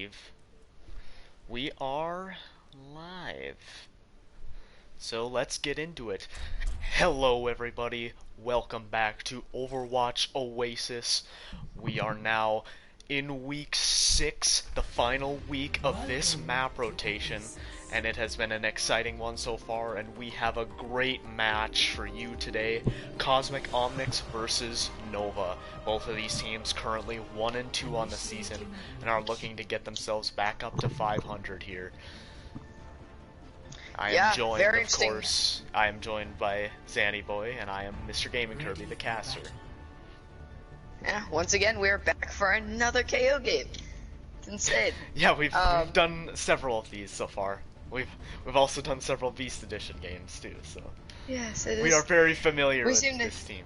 believe we are live. So let's get into it. Hello everybody, welcome back to Overwatch Oasis. We are now in week 6, the final week of this map rotation, and it has been an exciting one so far, and we have a great match for you today. Kosmic Omnics versus Nova. Both of these teams currently 1-2 on the season, and are looking to get themselves back up to 500 here. I am joined, of course, I am joined by Zanny Boy, and I am Mr. Gaming Kirby, the caster. Yeah, once again, we're back for another KO game. It's insane. Yeah, we've done several of these so far. We've also done several Beast Edition games too, so yes, it is. We are very familiar with this team.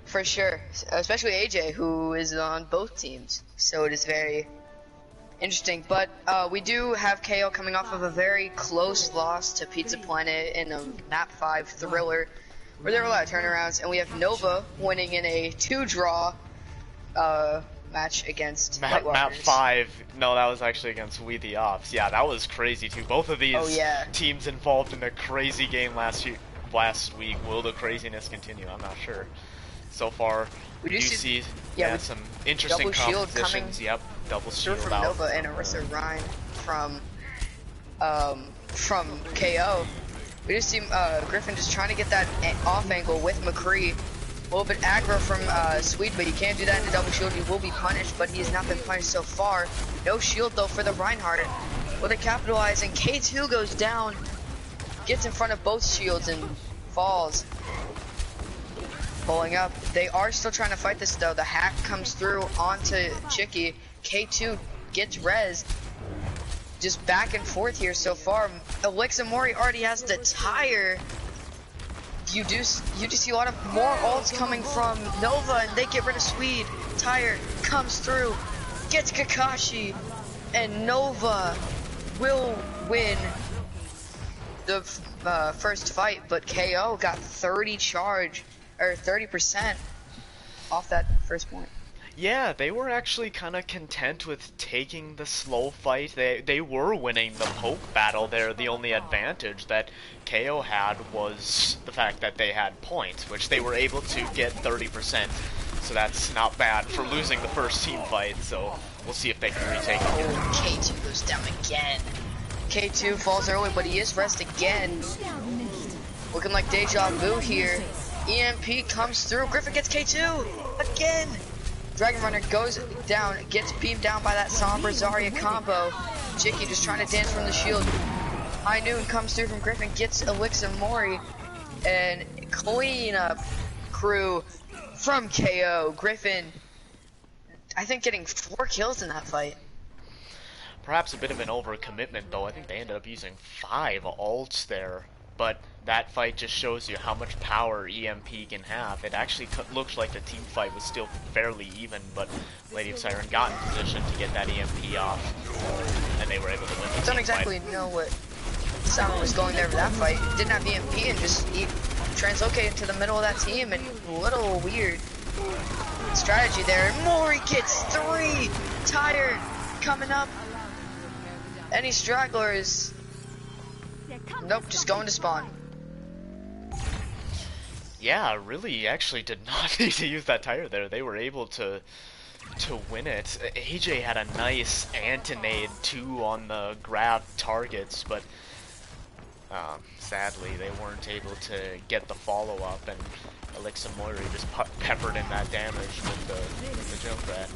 For sure, especially AJ, who is on both teams, so it is very interesting. But we do have KO coming off of a very close loss to Pizza Planet in a map 5 thriller, where there were a lot of turnarounds, and we have Nova winning in a 2-draw match against map 5. No, that was actually against We The Ops. Yeah, that was crazy too. Both of these teams involved in a crazy game last week. Will the craziness continue? I'm not sure. So far, we do see some interesting compositions. Yep, double shield from out Nova and Arissa Ryan from KO. We just see Griffin just trying to get that off angle with McCree. A little bit aggro from Sweet, but you can't do that in a double shield. He will be punished, but he has not been punished so far. No shield though for the Reinhardt. Will they capitalize? And K2 goes down, gets in front of both shields and falls. Pulling up. They are still trying to fight this though. The hack comes through onto Chicky. K2 gets res. Just back and forth here so far. Elixir Mori already has the tire. You do see a lot of more ults coming from Nova, and they get rid of Swede. Tire comes through, gets Kakashi, and Nova will win the first fight. But KO got 30% off that first point. Yeah, they were actually kind of content with taking the slow fight. They were winning the poke battle there. The only advantage that KO had was the fact that they had points, which they were able to get 30%. So that's not bad for losing the first team fight. So we'll see if they can retake it. Oh, K2 goes down again. K2 falls early, but he is rest again. Looking like deja vu here. EMP comes through. Griffin gets K2 again. Dragon Runner goes down, gets beamed down by that Sombra Zarya combo. Chicky just trying to dance from the shield. High Noon comes through from Griffin, gets Elixir Mori, and clean up crew from KO. Griffin, I think, getting 4 kills in that fight. Perhaps a bit of an overcommitment though. I think they ended up using 5 ults there. But that fight just shows you how much power EMP can have. It actually looks like the team fight was still fairly even, but Lady of Siren got in position to get that EMP off, and they were able to win the team don't exactly fight. know what Simon was going there for that fight. Didn't have EMP and just translocated to the middle of that team, and a little weird strategy there. Mori gets 3! Tired coming up. Any stragglers? Nope, just going to spawn. Yeah, really actually did not need to use that tire there. They were able to win it. AJ had a nice anti-nade too on the grab targets, but sadly they weren't able to get the follow-up, and Elixir Mori just peppered in that damage with the Junkrat.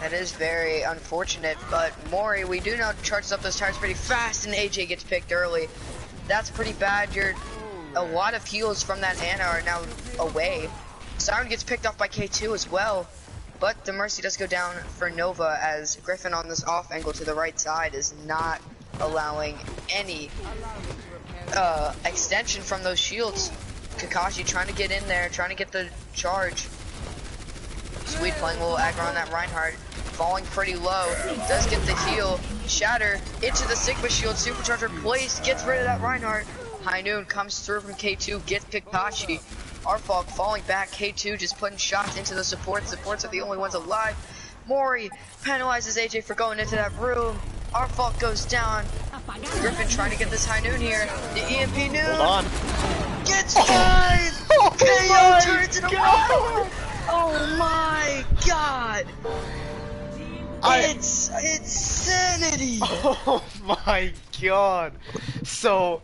That is very unfortunate, but Mori, we do know, charges up those tires pretty fast, and AJ gets picked early. That's pretty bad. A lot of heals from that Ana are now away. Siren gets picked off by K2 as well, but the Mercy does go down for Nova, as Griffin on this off angle to the right side is not allowing any extension from those shields. Kakashi trying to get in there, trying to get the charge. Sweet playing a little aggro on that Reinhardt. Falling pretty low. Does get the heal. Shatter into the Sigma shield. Supercharger placed. Gets rid of that Reinhardt. High Noon comes through from K2. Gets Kakashi. Arfog falling back. K2 just putting shots into the supports. Supports are the only ones alive. Mori penalizes AJ for going into that room. Our fault goes down. Griffin trying to get this high noon here. The EMP noon. Hold on. Gets 5! Oh KO turns it God. around! Oh my god! It's insanity! Oh my god. So,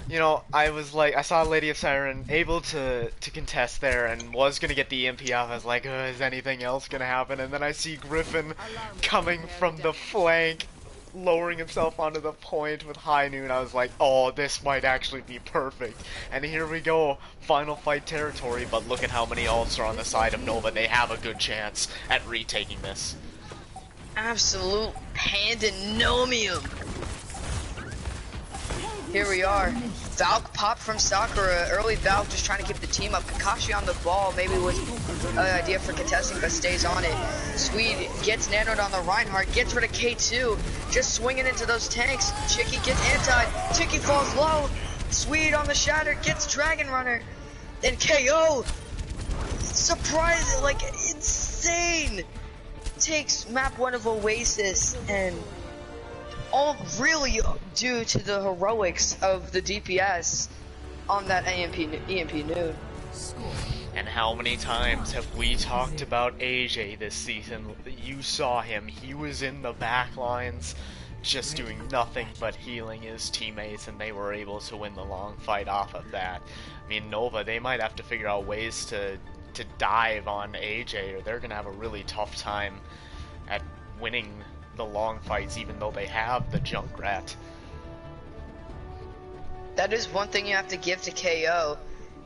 you know, I was like, I saw Lady of Siren able to contest there and was gonna get the EMP off. I was like, is anything else gonna happen? And then I see Griffin coming from the flank, lowering himself onto the point with high noon. I was like, oh, this might actually be perfect. And here we go, final fight territory. But look at how many ults are on the side of Nova. They have a good chance at retaking this. Absolute pandemonium. Here we are. Valk popped from Sakura. Early Valk just trying to keep the team up. Kakashi on the ball. Maybe was an idea for contesting, but stays on it. Swede gets nanoed on the Reinhardt. Gets rid of K2. Just swinging into those tanks. Chicky gets anti. Chicky falls low. Swede on the Shatter. Gets Dragon Runner. And KO. Surprising. Like, insane. Takes map 1 of Oasis, and all really due to the heroics of the DPS on that EMP noon. And how many times have we talked about AJ this season? You saw him, he was in the back lines, just doing nothing but healing his teammates, and they were able to win the long fight off of that. I mean, Nova, they might have to figure out ways to dive on AJ, or they're gonna have a really tough time at winning the long fights, even though they have the Junkrat. That is one thing you have to give to KO.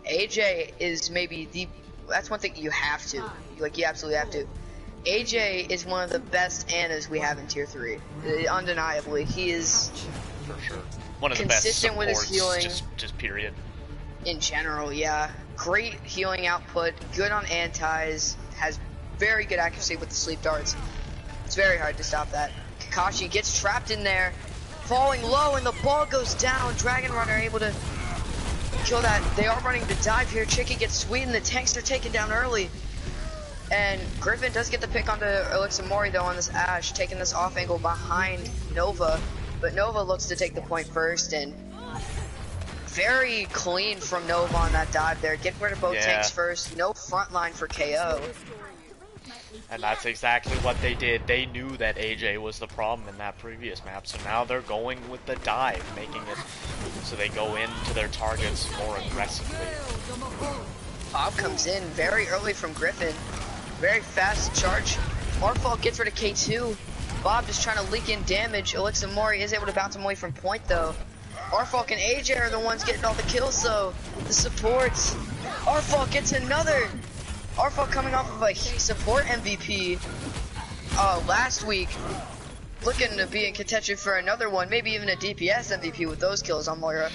AJ is maybe that's one thing you have to, like, you absolutely have to. AJ is one of the best Annas we have in tier 3. Undeniably, he is for sure one of the best consistent with his healing. Just period. In general, yeah. Great healing output, good on antis, has very good accuracy with the sleep darts. It's very hard to stop that. Kakashi gets trapped in there, falling low, and the ball goes down. Dragon Runner able to kill that. They are running the dive here. Chicky gets sweet, and the tanks are taken down early. And Griffin does get the pick onto Elixir Mori, though, on this Ashe, taking this off angle behind Nova. But Nova looks to take the point first, and very clean from Nova on that dive there. Get rid of both tanks first. No front line for KO. And that's exactly what they did. They knew that AJ was the problem in that previous map, so now they're going with the dive, making it so they go into their targets more aggressively. Bob comes in very early from Griffin. Very fast charge. Morphal gets rid of K2. Bob just trying to leak in damage. Elixir Mori is able to bounce him away from point, though. Arfalk and AJ are the ones getting all the kills, though. The supports. Arfalk gets another. Arfalk coming off of a support MVP last week. Looking to be in contention for another one, maybe even a DPS MVP with those kills on Moira.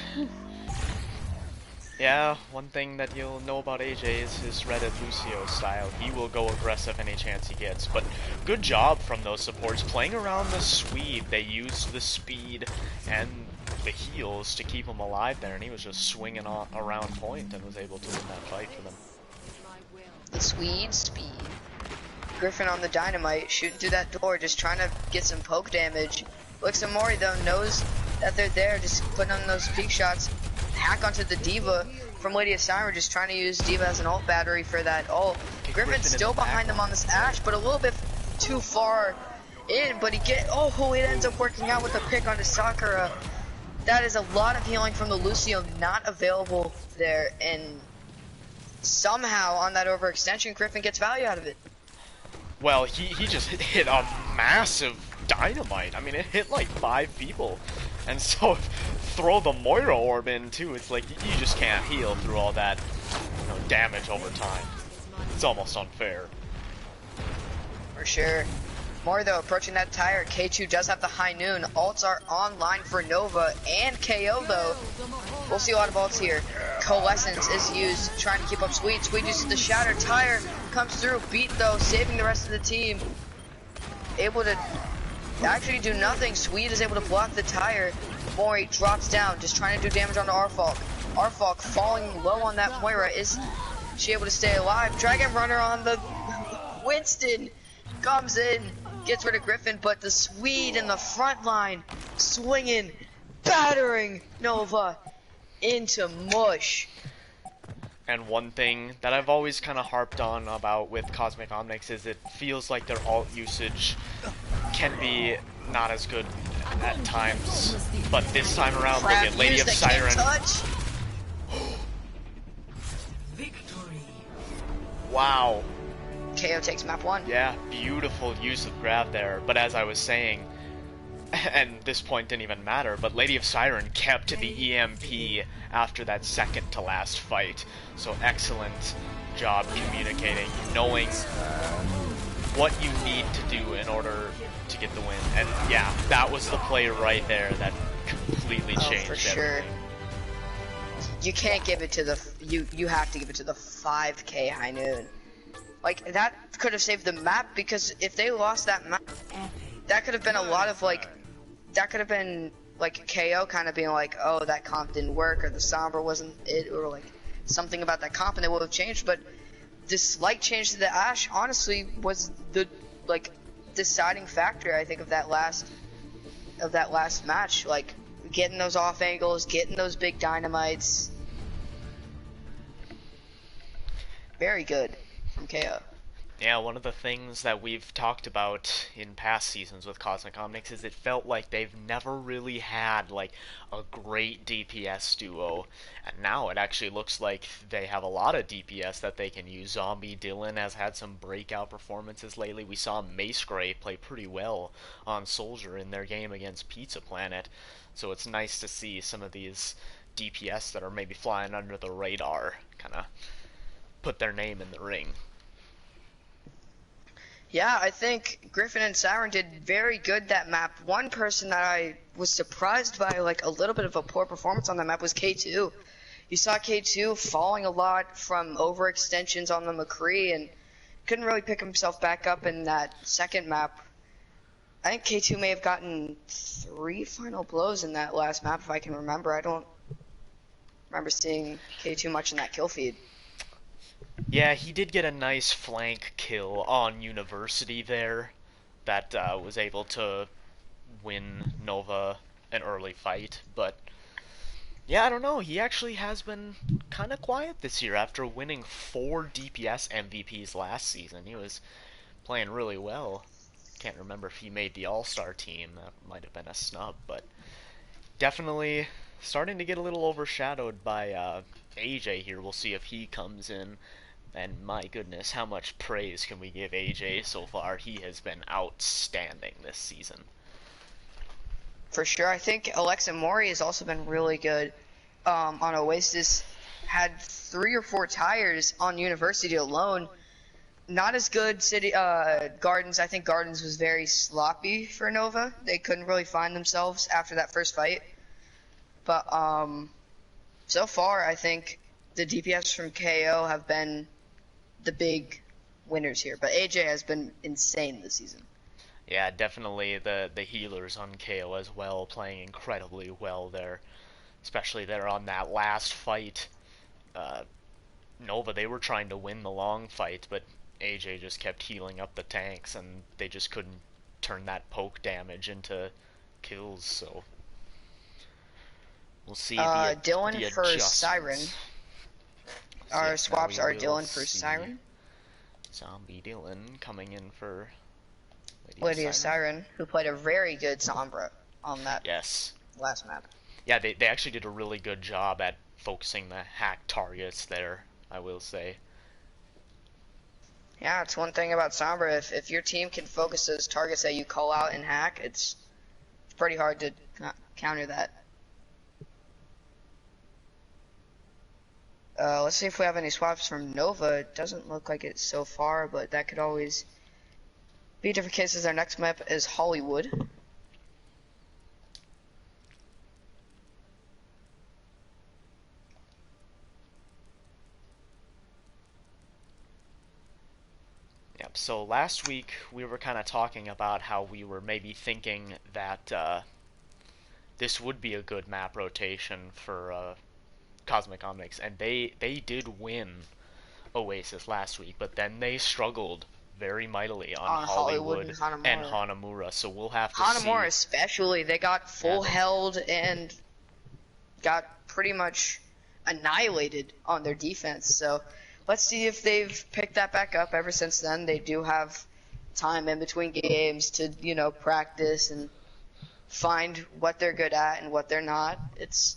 Yeah, one thing that you'll know about AJ is his Reddit Lucio style. He will go aggressive any chance he gets, but good job from those supports. Playing around the Swede, they used the speed and the heals to keep him alive there, and he was just swinging around point and was able to win that fight for them. The Swede speed. Griffin on the dynamite, shooting through that door, just trying to get some poke damage. Elixir Mori, though, knows that they're there, just putting on those peek shots. Hack onto the D.Va from Lady of Siren, just trying to use D.Va as an ult battery for that ult. Griffin's still behind them on this Ashe, but a little bit too far in, but it ends up working out with the pick onto Sakura. That is a lot of healing from the Lucio not available there, and somehow on that overextension, Griffin gets value out of it. Well, he just hit a massive dynamite. I mean, it hit like 5 people. And so, throw the Moira orb in too. It's like, you just can't heal through all that, damage over time. It's almost unfair. For sure. More though, approaching that tire. K2 does have the high noon. Ults are online for Nova and KO though. We'll see a lot of ults here. Coalescence is used, trying to keep up Sweet. Sweet uses the shatter. Tire comes through. Beat though, saving the rest of the team. Able to actually do nothing. Sweet is able to block the tire. Mori drops down, just trying to do damage onto Arfalk. Arfalk falling low on that Moira. Is she able to stay alive? Dragon Runner on the Winston. comes in, gets rid of Griffin, but the Swede in the front line, swinging, battering Nova into mush. And one thing that I've always kind of harped on about with Cosmic Omnics is it feels like their alt usage can be not as good at times. But this time around, look at Lady of Siren. Wow. KO takes map 1. Yeah, beautiful use of grab there. But as I was saying, and this point didn't even matter, but Lady of Siren kept the EMP after that second to last fight. So excellent job communicating, knowing what you need to do in order to get the win. And yeah, that was the play right there that completely changed everything. You can't give it to the you have to give it to the 5k High Noon. Like, that could have saved the map, because if they lost that map, that could have been a lot of like, that could have been like KO kind of being like, oh, that comp didn't work, or the Sombra wasn't it, or like something about that comp, and it would have changed. But this slight change to the Ashe honestly was the like deciding factor, I think, of that last match. Like, getting those off angles, getting those big dynamites. Very good from KO. Yeah, one of the things that we've talked about in past seasons with Cosmic Omnics is it felt like they've never really had, like, a great DPS duo. And now it actually looks like they have a lot of DPS that they can use. Zombie Dylan has had some breakout performances lately. We saw Mace Gray play pretty well on Soldier in their game against Pizza Planet. So it's nice to see some of these DPS that are maybe flying under the radar kind of put their name in the ring. Yeah, I think Griffin and Siren did very good that map. One person that I was surprised by, like, a little bit of a poor performance on that map was K2. You saw K2 falling a lot from overextensions on the McCree and couldn't really pick himself back up in that second map. I think K2 may have gotten 3 final blows in that last map, if I can remember. I don't remember seeing K2 much in that kill feed. Yeah, he did get a nice flank kill on University there that was able to win Nova an early fight, but yeah, I don't know, he actually has been kind of quiet this year after winning 4 DPS MVPs last season. He was playing really well. Can't remember if he made the All-Star team. That might have been a snub, but definitely starting to get a little overshadowed by AJ here. We'll see if he comes in. And my goodness, how much praise can we give AJ so far? He has been outstanding this season. For sure. I think Alexa Mori has also been really good on Oasis. Had 3 or 4 tires on University alone. Not as good City Gardens. I think Gardens was very sloppy for Nova. They couldn't really find themselves after that first fight. But so far, I think the DPS from KO have been the big winners here. But AJ has been insane this season. Yeah, definitely the healers on KO as well, playing incredibly well there. Especially there on that last fight. Nova, they were trying to win the long fight, but AJ just kept healing up the tanks, and they just couldn't turn that poke damage into kills, so we'll see. Dylan for Siren. Our Yes, swaps are Dylan for see Siren. Zombie Dylan coming in for Lady of Siren, who played a very good Sombra on that yes. last map. Yeah, they actually did a really good job at focusing the hack targets there, I will say. Yeah, it's one thing about Sombra. If your team can focus those targets that you call out and hack, it's pretty hard to counter that. Let's see if we have any swaps from Nova. It doesn't look like it so far, but that could always be different cases. Our next map is Hollywood. Yep, so last week we were kind of talking about how we were maybe thinking that this would be a good map rotation for Cosmic Omnics, and they did win Oasis last week, but then they struggled very mightily on on Hollywood Hollywood and and Hanamura. Hanamura, so we'll have to Hanamura see. especially, they got full Yeah, held and got pretty much annihilated on their defense. So let's see if they've picked that back up ever since then. They do have time in between games to, practice and find what they're good at and what they're not. It's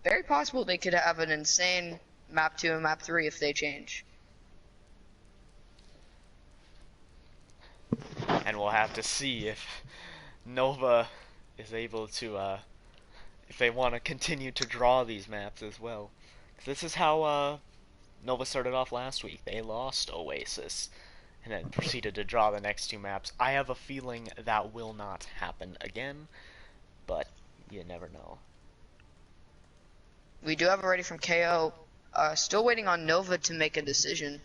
very possible they could have an insane map 2 and map 3 if they change. and we'll have to see if Nova is able to, if they want to continue to draw these maps as well. 'Cause this is how Nova started off last week. They lost Oasis and then proceeded to draw the next two maps. I have a feeling that will not happen again, but you never know. We do have a ready from KO. Still waiting on Nova to make a decision.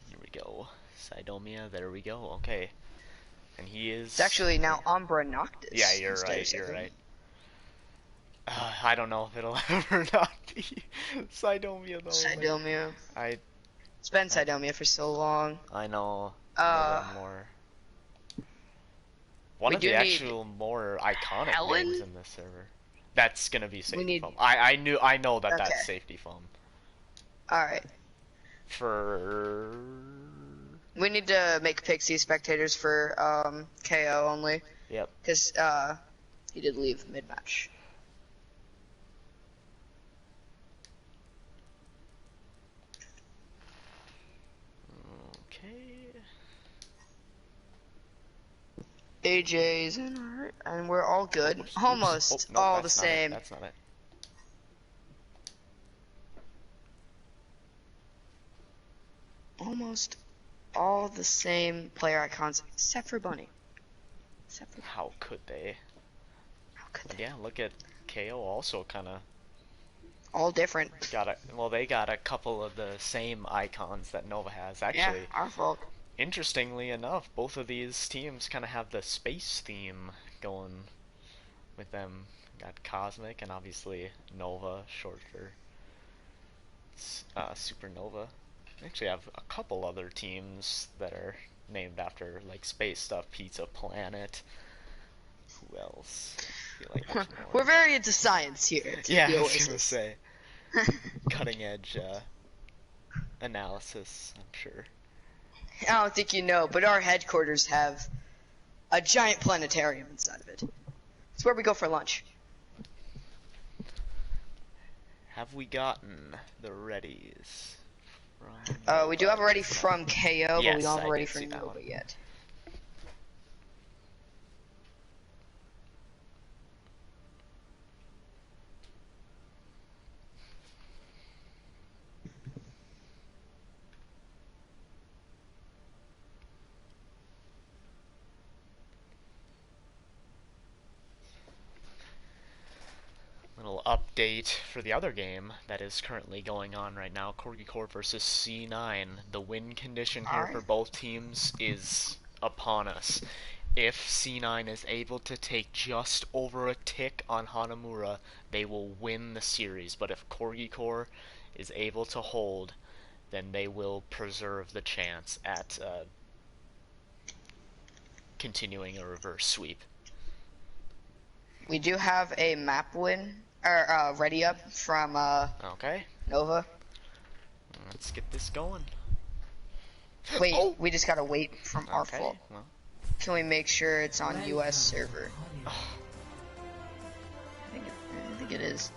Here we go. Sidomia, there we go. Okay. And he is... It's actually now Umbra Noctis. Yeah, you're right, you're right. I don't know if it'll ever not be Sidomia though. Sidomia. Like, It's been Sidomia for so long. I know. We One of do the need actual more iconic Helen? names in this server. That's gonna be safety need- foam. I know that Okay. that's safety foam. Alright. For We need to make Pixie spectators for KO only. Yep. Because he did leave mid-match. Okay. AJ's in our, and we're all good. Oops, Almost oops. Oh, no, all the that's not it, same. That's not it. Almost all the same player icons except for Bunny. How could they? How could But they? yeah, look at KO also kind of All different. they got a couple of the same icons that Nova has. Yeah, Actually, our fault. interestingly enough, both of these teams kind of have the space theme going with them. Got Cosmic and obviously Nova, short for Supernova. They actually have a couple other teams that are named after like space stuff. Pizza Planet. Who else? I feel like there's more. We're very into science here. Yeah, the I was gonna Oasis. say cutting edge analysis. I'm sure. I don't think you know, but our headquarters have a giant planetarium inside of it. It's where we go for lunch. Have we gotten the readies? From We do have a ready from KO, but Yes, we don't have I a ready did for see that Nova one. yet. Little update for the other game that is currently going on right now. Corgi Corp versus C9. The win condition here for Alright. both teams is upon us. If C9 is able to take just over a tick on Hanamura, they will win the series. But if Corgi Corp is able to hold, then they will preserve the chance at continuing a reverse sweep. We do have a map win, or ready up from Okay, Nova. let's get this going. Wait, Oh! we just gotta wait from our Okay, fault. well. Can we make sure it's on US server? I think it is.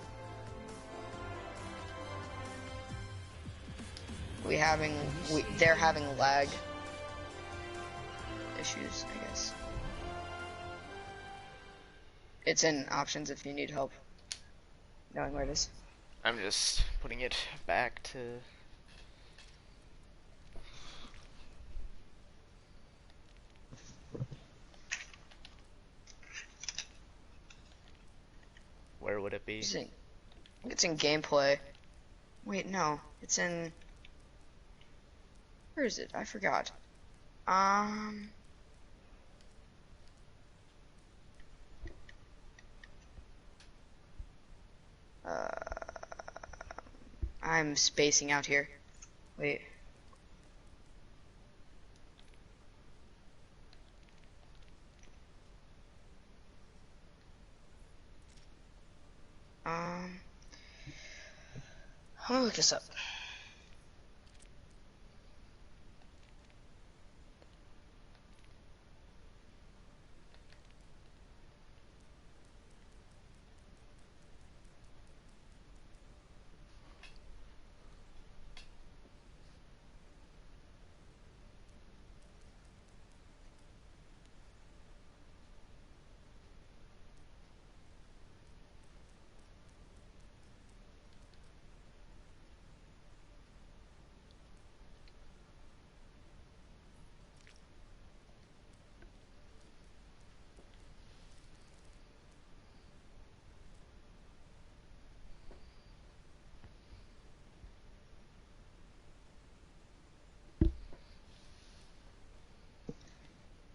They're having lag issues, I guess. It's in options if you need help knowing where it is. I'm just putting it back to... Where would it be? I think it's in gameplay. Wait, no. It's in... Where is it? I forgot. Uh, I'm spacing out here. Wait. I'm gonna look this up.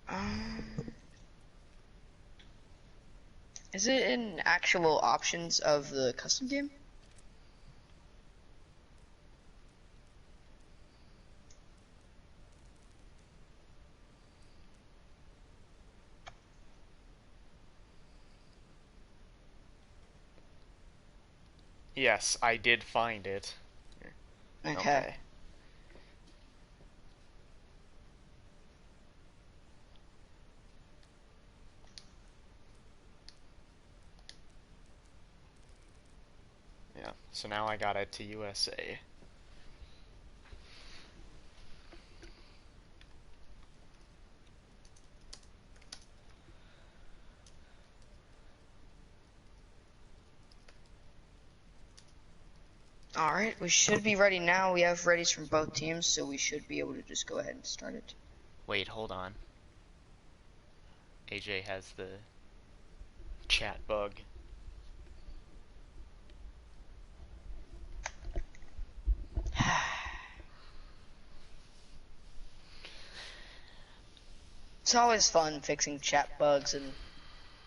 Um, is it in actual options of the custom game? Yes, I did find it. Okay. Okay. Yeah, so now I got it to USA. Alright, we should be ready now. We have readies from both teams, so we should be able to just go ahead and start it. Wait, hold on. AJ has the chat bug. It's always fun fixing chat bugs and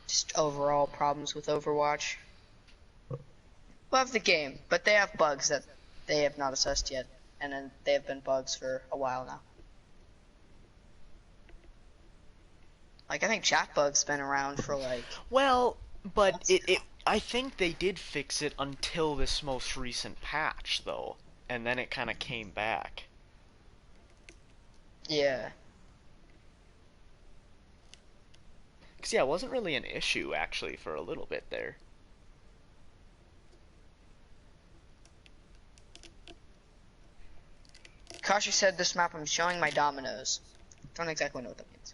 just overall problems with Overwatch. Love the game, but they have bugs that they have not assessed yet, and then they have been bugs for a while now. Like, I think chat bugs been around for like... Well, but I think they did fix it until this most recent patch, though. And then it kind of came back. Yeah. Because, yeah, it wasn't really an issue, actually, for a little bit there. Kashi said this map I'm showing my dominoes. Don't exactly know what that means.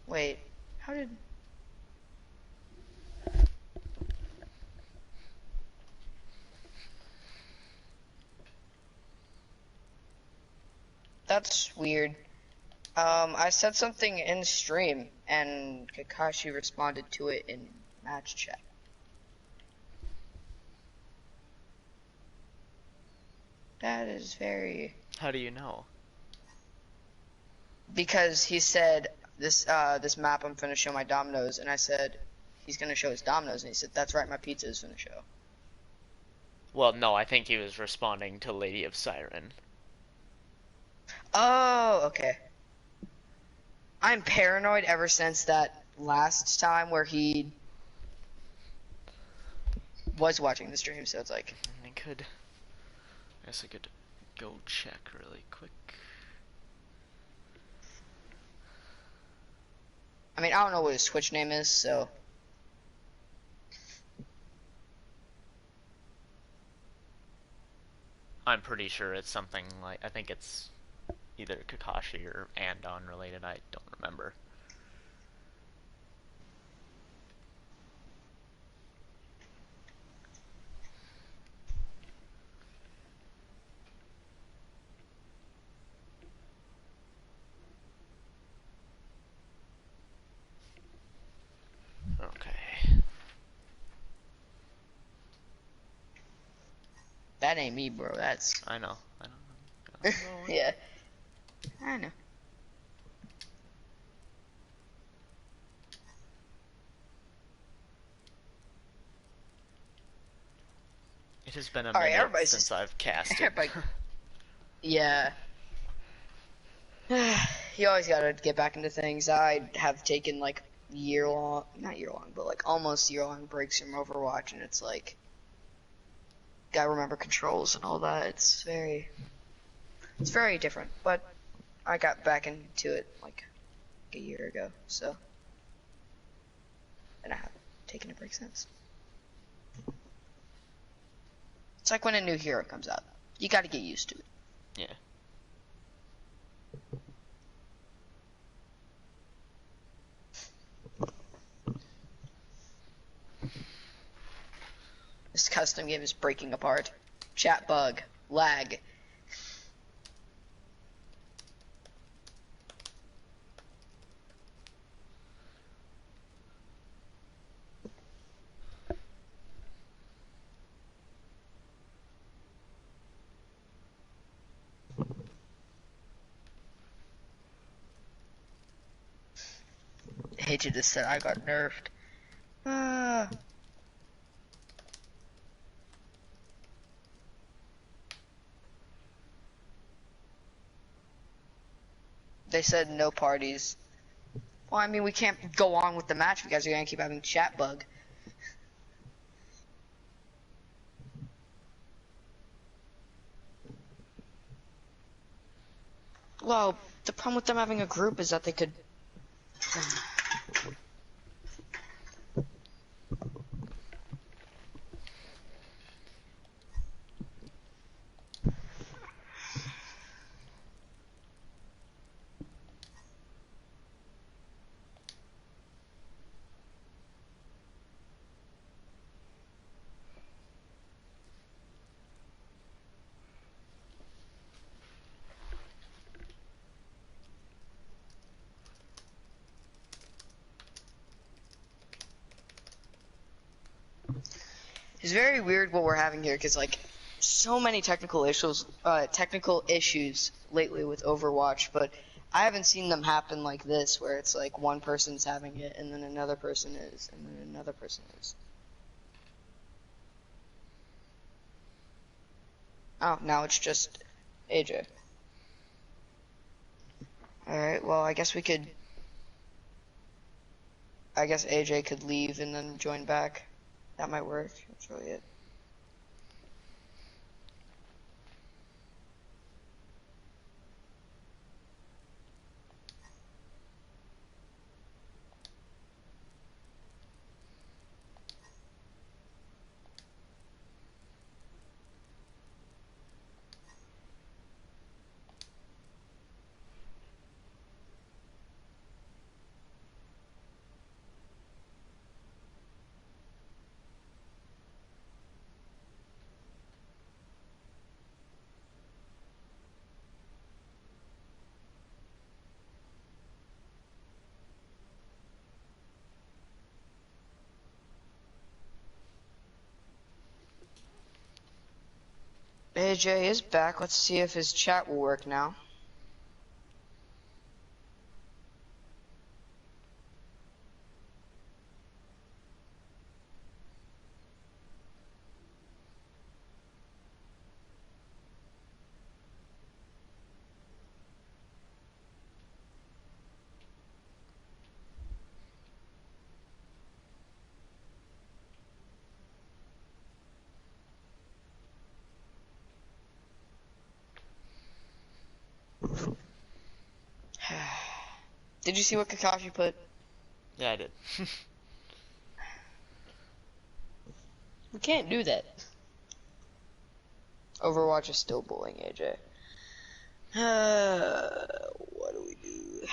Wait, how did... That's weird. I said something in stream, and Kakashi responded to it in match chat. That is very... How do you know? Because he said, this map I'm finna show my dominoes, and I said, he's gonna show his dominoes, and he said, that's right, my pizza is finna show. Well, no, I think he was responding to Lady of Siren. Oh, okay. I'm paranoid ever since that last time where he was watching the stream, so it's like... I guess I could go check really quick. I mean, I don't know what his Twitch name is, so... I'm pretty sure it's something like, I think it's either Kakashi or Andon related, I don't remember. Okay. That ain't me, bro. That's I know. yeah. I know. It has been a All right, minute everybody's since just I've casted. everybody. Yeah. You always gotta get back into things. I have taken like not year long, but like almost year long breaks from Overwatch, and it's like, gotta remember controls and all that. It's very different. But I got back into it like a year ago, so, and I haven't taken a break since. It's like when a new hero comes out, you gotta get used to it. Yeah. This custom game is breaking apart. Chat bug. Lag. I hate you just said I got nerfed. They said no parties. Well, I mean, we can't go on with the match because you're gonna keep having chat bug. Well, the problem with them having a group is that they could. It's very weird what we're having here because like so many technical issues lately with Overwatch, but I haven't seen them happen like this where it's like one person's having it and then another person is and then another person is. Oh, now it's just AJ. Alright, well I guess AJ could leave and then join back. That might work. That's really it. AJ is back. Let's see if his chat will work now. Did you see what Kakashi put? Yeah, I did. We can't do that. Overwatch is still bullying AJ. What do we do?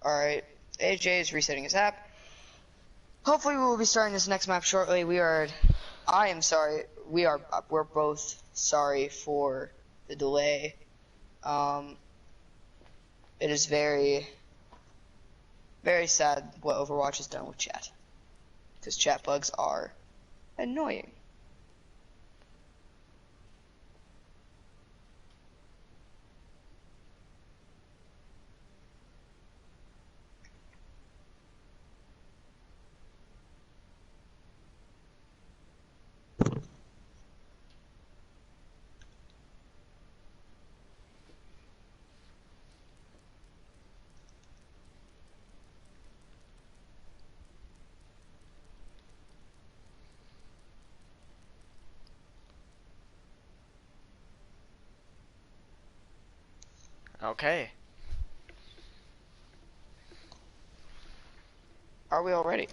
Alright, AJ is resetting his app. Hopefully we will be starting this next map shortly. I am sorry, we're both sorry for the delay. It is very, very sad what Overwatch has done with chat, because chat bugs are annoying. Okay. Are we already?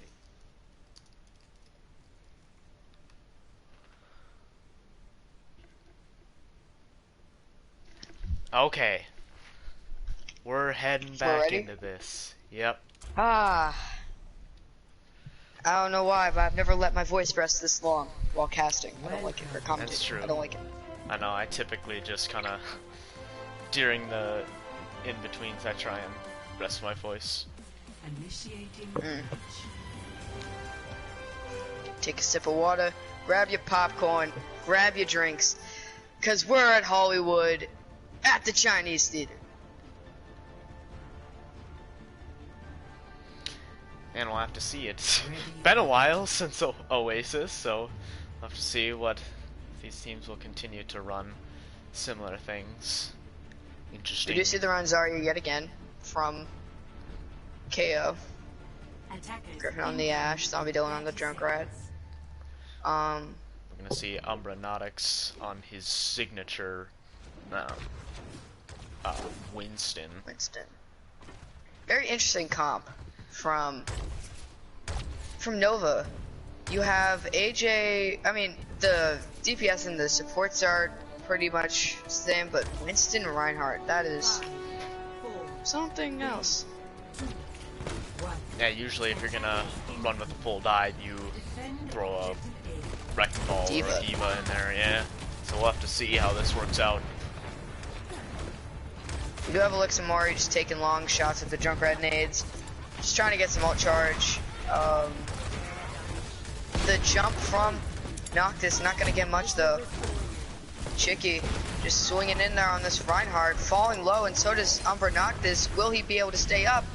Okay. We're heading We're back ready? into this. Yep. Ah, I don't know why, but I've never let my voice rest this long while casting. I don't like it, or commentating. That's true. I don't like it. I know, I typically just kind of, during the in-betweens, I try and rest my voice. Take a sip of water, grab your popcorn, grab your drinks, cause we're at Hollywood, at the Chinese Theater. And we'll have to see. It's been a while since Oasis, so we'll have to see what these teams will continue to run similar things. Interesting. We do see the run Zarya yet again from KO. Griffin on the Ash, Zombie Dylan on the Junkrat. We're gonna see Omnics on his signature Winston. Very interesting comp from Nova. You have AJ, I mean, the DPS and the supports are pretty much the same, but Winston Reinhardt, that is something else. Yeah, usually if you're gonna run with a full dive, you throw a wrecking ball or a diva in there, yeah. So we'll have to see how this works out. We do have Elixir Mori just taking long shots at the Junkrat nades. Just trying to get some ult charge. The jump from Noctis, not going to get much though. Chicky just swinging in there on this Reinhardt, falling low, and so does Noctis. Will he be able to stay up?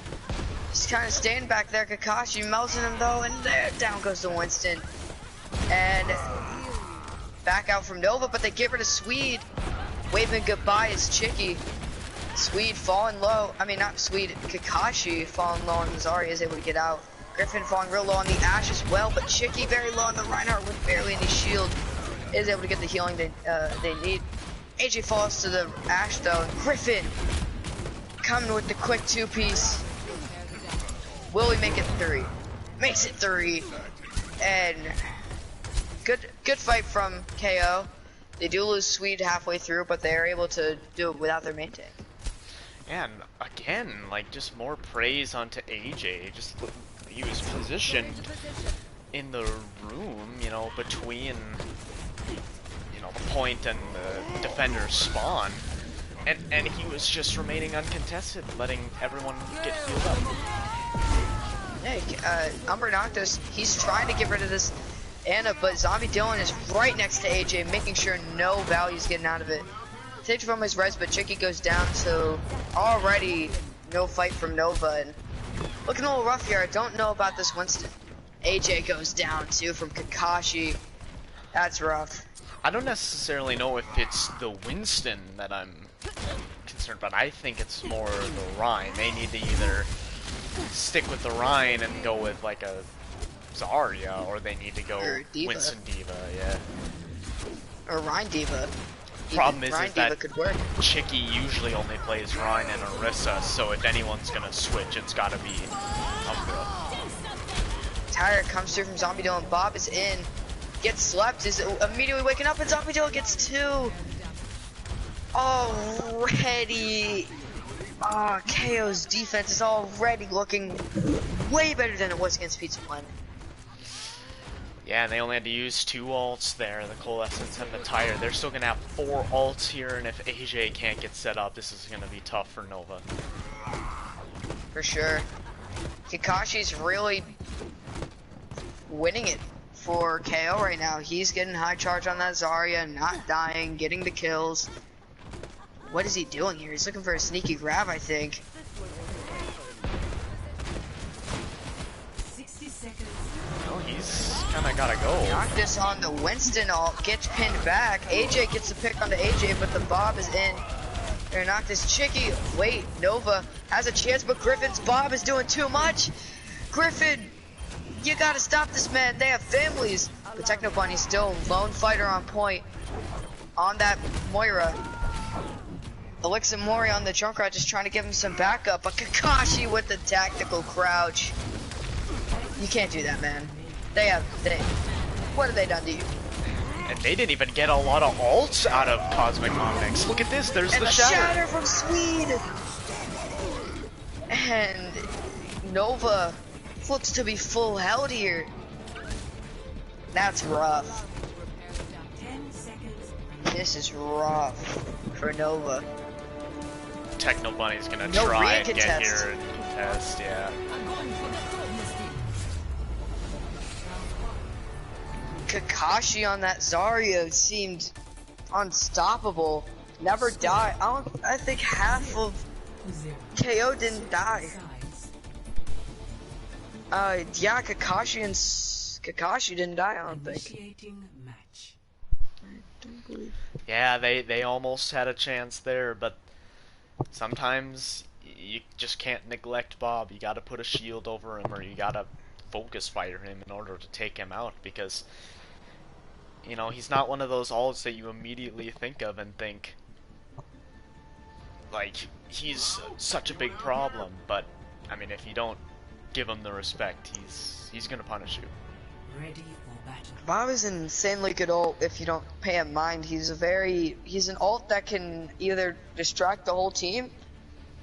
He's kind of staying back there. Kakashi melting him though, and there, down goes the Winston. And back out from Nova, but they get rid of Swede. Waving goodbye is Chicky. Swede falling low. I mean, not Swede. Kakashi falling low, and Zarya is able to get out. Griffin falling real low on the Ash as well, but Chicky very low on the Reinhardt with barely any shield. Is able to get the healing they need. AJ falls to the Ash though. Griffin coming with the quick two-piece. Will he make it 3? Makes it 3. And good fight from KO. They do lose Swede halfway through, but they are able to do it without their main tank. And again, like, just more praise onto AJ. Just he was positioned in the room, you know, between, you know, the point and the defender's spawn, and he was just remaining uncontested, letting everyone get healed up. Hey, Noctis, he's trying to get rid of this Anna, but Zombie Dylan is right next to AJ, making sure no value's getting out of it. Takes from his res, but Chicky goes down, so already no fight from Nova, and looking a little rough here. I don't know about this Winston. AJ goes down too from Kakashi. That's rough. I don't necessarily know if it's the Winston that I'm concerned about. I think it's more the Rhine. They need to either stick with the Rhine and go with like a Zarya, or they need to go Winston Diva, yeah. Or Rhine Diva. Problem is that could work. Chicky usually only plays Rhine and Orisa, so if anyone's gonna switch, it's gotta be Umbra. Tyre comes through from Zombie Dylan. Bob is in. Gets slept, is immediately waking up, and Zombie Dylan gets 2. Already. KO's defense is already looking way better than it was against Pizza Planet. Yeah, and they only had to use 2 ults there, the Coalescence and the Tire. They're still gonna have 4 ults here, and if AJ can't get set up, this is gonna be tough for Nova. For sure. Kakashi's really winning it for KO right now. He's getting high charge on that Zarya, not dying, getting the kills. What is he doing here? He's looking for a sneaky grab, I think. 60 seconds. Oh, he's kinda gotta go. Noctis on the Winston ult, gets pinned back. AJ gets the pick onto AJ, but the Bob is in. There, Noctis Chicky. Wait, Nova has a chance, but Griffin's Bob is doing too much. Griffin, you gotta stop this man. They have families. The Techno Bunny's still lone fighter on point on that Moira. Elixir Mori on the Junkrat just trying to give him some backup, but Kakashi with the tactical crouch. You can't do that, man. What have they done to you? And they didn't even get a lot of ults out of Cosmic Omnics. Look at this, there's And the the shatter. shatter from Swede. And Nova looks to be full held here. That's rough. 10 seconds. This is rough for Nova. Techno Bunny's gonna No try and get recontest. here and contest, yeah. Kakashi on that Zarya seemed unstoppable. Never died. I think half of KO didn't die. Yeah, Kakashi didn't die, I don't think. Initiating match. Yeah, they almost had a chance there, but sometimes you just can't neglect Bob. You gotta put a shield over him, or you gotta focus fire him in order to take him out, because you know, he's not one of those ults that you immediately think of and think like he's such a big problem, but I mean, if you don't give him the respect, he's gonna punish you. Ready for battle. Bob is an insanely good ult if you don't pay him mind. He's an ult that can either distract the whole team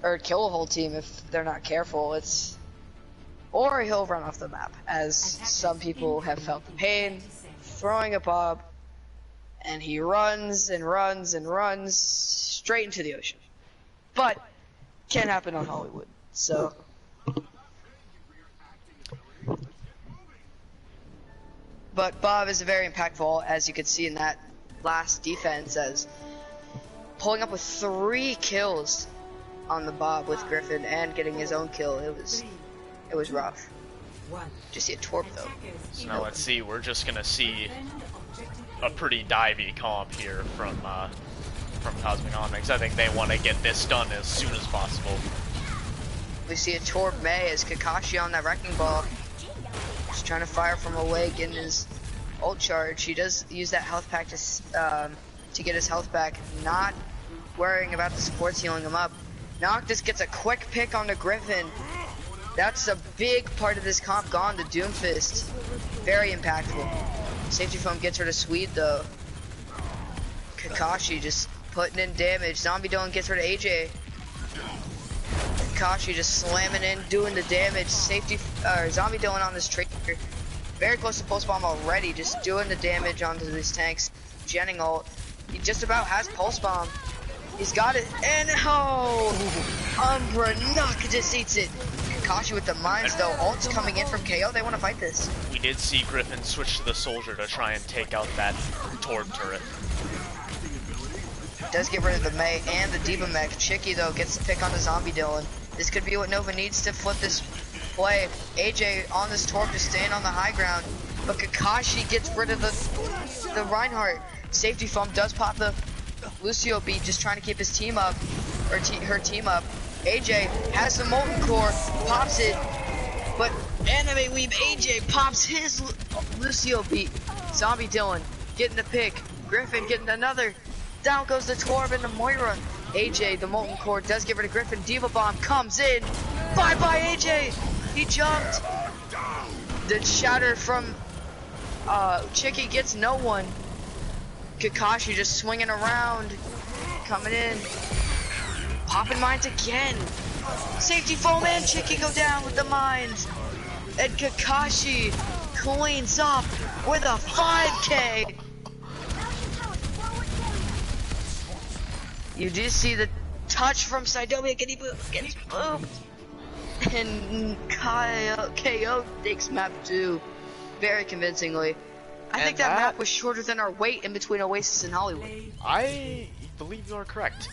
or kill a whole team if they're not careful. Or he'll run off the map, as some people have felt the pain throwing a Bob, and he runs and runs and runs straight into the ocean. But can't happen on Hollywood. So but Bob is very impactful, as you could see in that last defense, as pulling up with 3 kills on the Bob with Griffin and getting his own kill. It was rough. Just see a torp though. So now let's see, we're just gonna see a pretty divey comp here from Cosmic Omnics. I think they want to get this done as soon as possible. We see a torp May as Kakashi on that wrecking ball. Just trying to fire from away, getting his ult charge. He does use that health pack to get his health back, not worrying about the supports healing him up. Noctis gets a quick pick on the Griffin. That's a big part of this comp gone to Doomfist. Very impactful. Safety foam gets rid of Swede though. Kakashi just putting in damage. Zombie Dylan gets rid of AJ. Kakashi just slamming in, doing the damage. Zombie Dylan on this trigger. Very close to pulse bomb already, just doing the damage onto these tanks. Jenning ult. He just about has pulse bomb. He's got it, and Umbra just eats it. Kakashi with the mines though. Ult's coming in from KO. They want to fight this. We did see Griffin switch to the soldier to try and take out that Torb turret. Does get rid of the May and the Diva mech. Chicky though gets the pick on the Zombie Dylan. This could be what Nova needs to flip this play. AJ on this Torb just staying on the high ground, but Kakashi gets rid of the Reinhardt. Safety foam does pop the Lucio beat, just trying to keep his team up, or her team up. AJ has the Molten Core, pops it, but Anime Weave AJ pops his Lucio beat. Zombie Dylan getting the pick. Griffin getting another. Down goes the Torb and the Moira. AJ, the Molten Core, does get rid of Griffin. Diva Bomb comes in. Bye-bye, AJ. He jumped. The shatter from Chicky gets no one. Kakashi just swinging around. Coming in. Popping mines again. Safety foam and Chicky go down with the mines. And Kakashi coins up with a 5K. You do see the touch from Sidomia getting moved. And KO takes map 2 very convincingly. I think that map was shorter than our wait in between Oasis and Hollywood. I believe you're correct.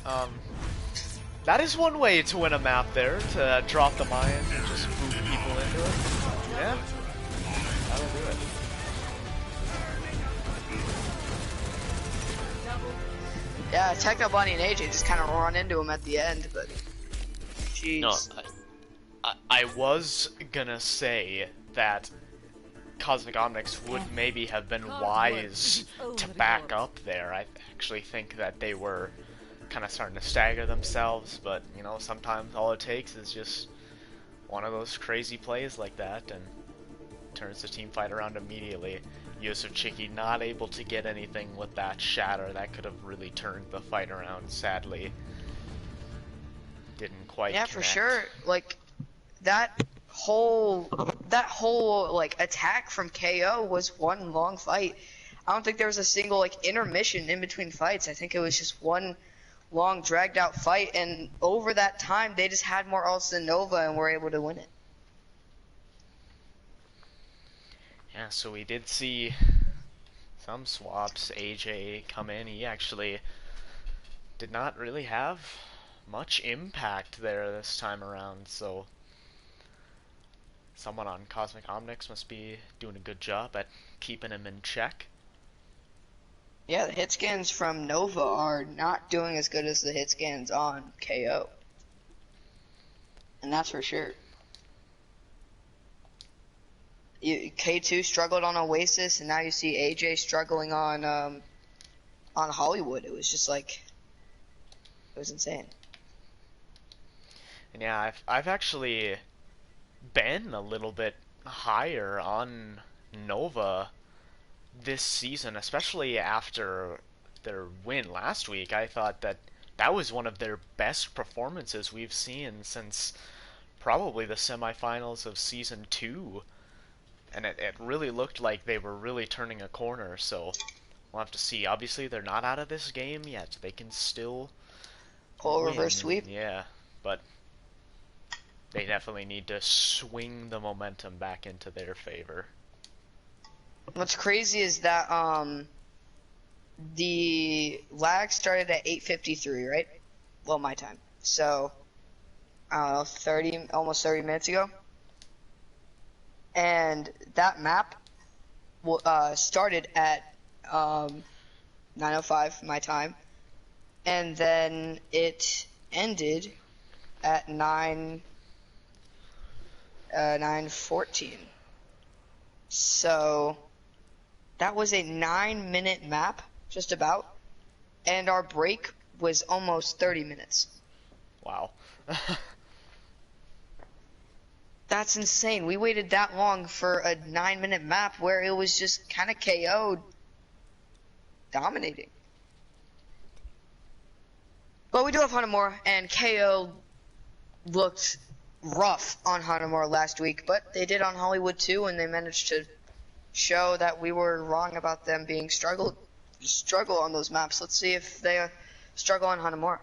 That is one way to win a map there, to drop the mines and just move people into it. Yeah, that'll do it. Yeah, Techno Bunny and AJ just kind of run into him at the end, but jeez. No, I was gonna say that Cosmic Omnics would maybe have been wise to back up there. I actually think that they were kind of starting to stagger themselves, but you know, sometimes all it takes is just one of those crazy plays like that and turns the team fight around immediately. Yusuf Chicky not able to get anything with that shatter that could have really turned the fight around, sadly. Didn't quite Yeah, connect. for sure. Like that whole like attack from KO was one long fight. I don't think there was a single like intermission in between fights. I think it was just one long dragged out fight, and over that time they just had more ults than Nova and were able to win it. Yeah, so we did see some swaps. AJ come in. He actually did not really have much impact there this time around, so someone on Cosmic Omnics must be doing a good job at keeping him in check. Yeah, the hit scans from Nova are not doing as good as the hit scans on KO. And that's for sure. K2 struggled on Oasis, and now you see AJ struggling on Hollywood. It was just like, it was insane. And yeah, I've actually been a little bit higher on Nova this season, especially after their win last week. I thought that that was one of their best performances we've seen since probably the semifinals of Season 2. And it really looked like they were really turning a corner, so we'll have to see. Obviously, they're not out of this game yet. They can still Pull win. reverse sweep. Yeah, but they definitely need to swing the momentum back into their favor. What's crazy is that the lag started at 8:53, right? Well, my time. So I don't know, almost 30 minutes ago. And that map started at 9:05 my time, and then it ended at 9:14. So that was a 9-minute map, just about, and our break was almost 30 minutes. Wow. That's insane. We waited that long for a 9-minute map where it was just kind of KO'd, dominating. But we do have Hanamura, and KO looked rough on Hanamura last week, but they did on Hollywood too, and they managed to show that we were wrong about them being struggle on those maps. Let's see if they struggle on Hanamura.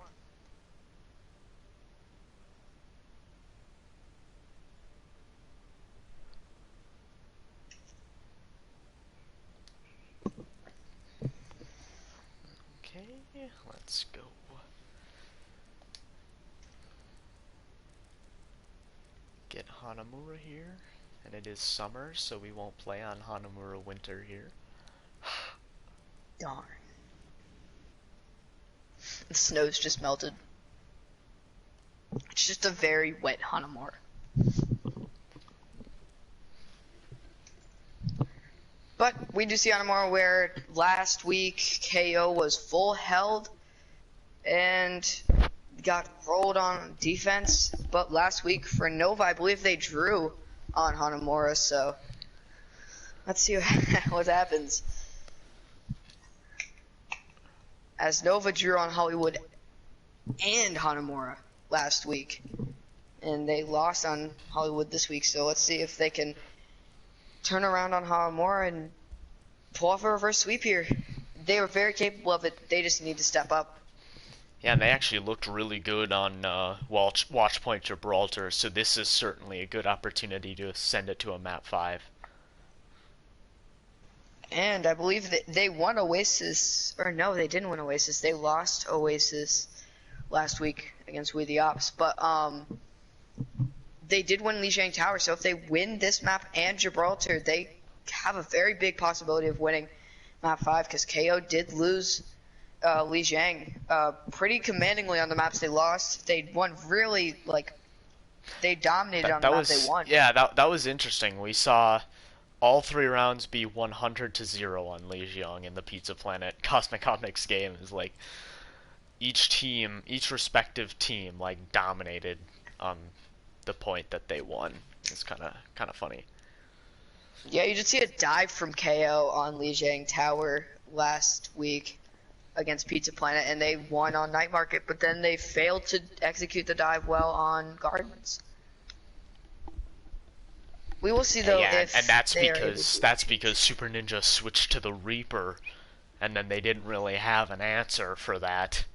Let's go. Get Hanamura here. And it is summer, so we won't play on Hanamura winter here. Darn. The snow's just melted. It's just a very wet Hanamura. But we do see Hanamura where last week KO was full held and got rolled on defense. But last week for Nova, I believe they drew on Hanamura, so let's see what happens. As Nova drew on Hollywood and Hanamura last week, and they lost on Hollywood this week, so let's see if they can turn around on Hanamura and pull off a reverse sweep here. They were very capable of it. They just need to step up. Yeah, and they actually looked really good on Watch Point Gibraltar, so this is certainly a good opportunity to send it to a map 5. And I believe that they won Oasis, or no, they didn't win Oasis. They lost Oasis last week against We the Ops, but they did win Lijiang Tower. So if they win this map and Gibraltar, they have a very big possibility of winning map 5, because KO did lose Lijiang pretty commandingly on the maps they lost. They won really, like, they dominated on the map they won. Yeah, that was interesting. We saw all 3 rounds be 100-0 on Lijiang in the Pizza Planet Cosmic Omnics game. Is like each respective team like dominated on the point that they won. It's kind of funny. Yeah, you did see a dive from KO on Lijiang Tower last week against Pizza Planet, and they won on Night Market, but then they failed to execute the dive well on Gardens. We will see though if and that's because Super Ninja switched to the Reaper, and then they didn't really have an answer for that.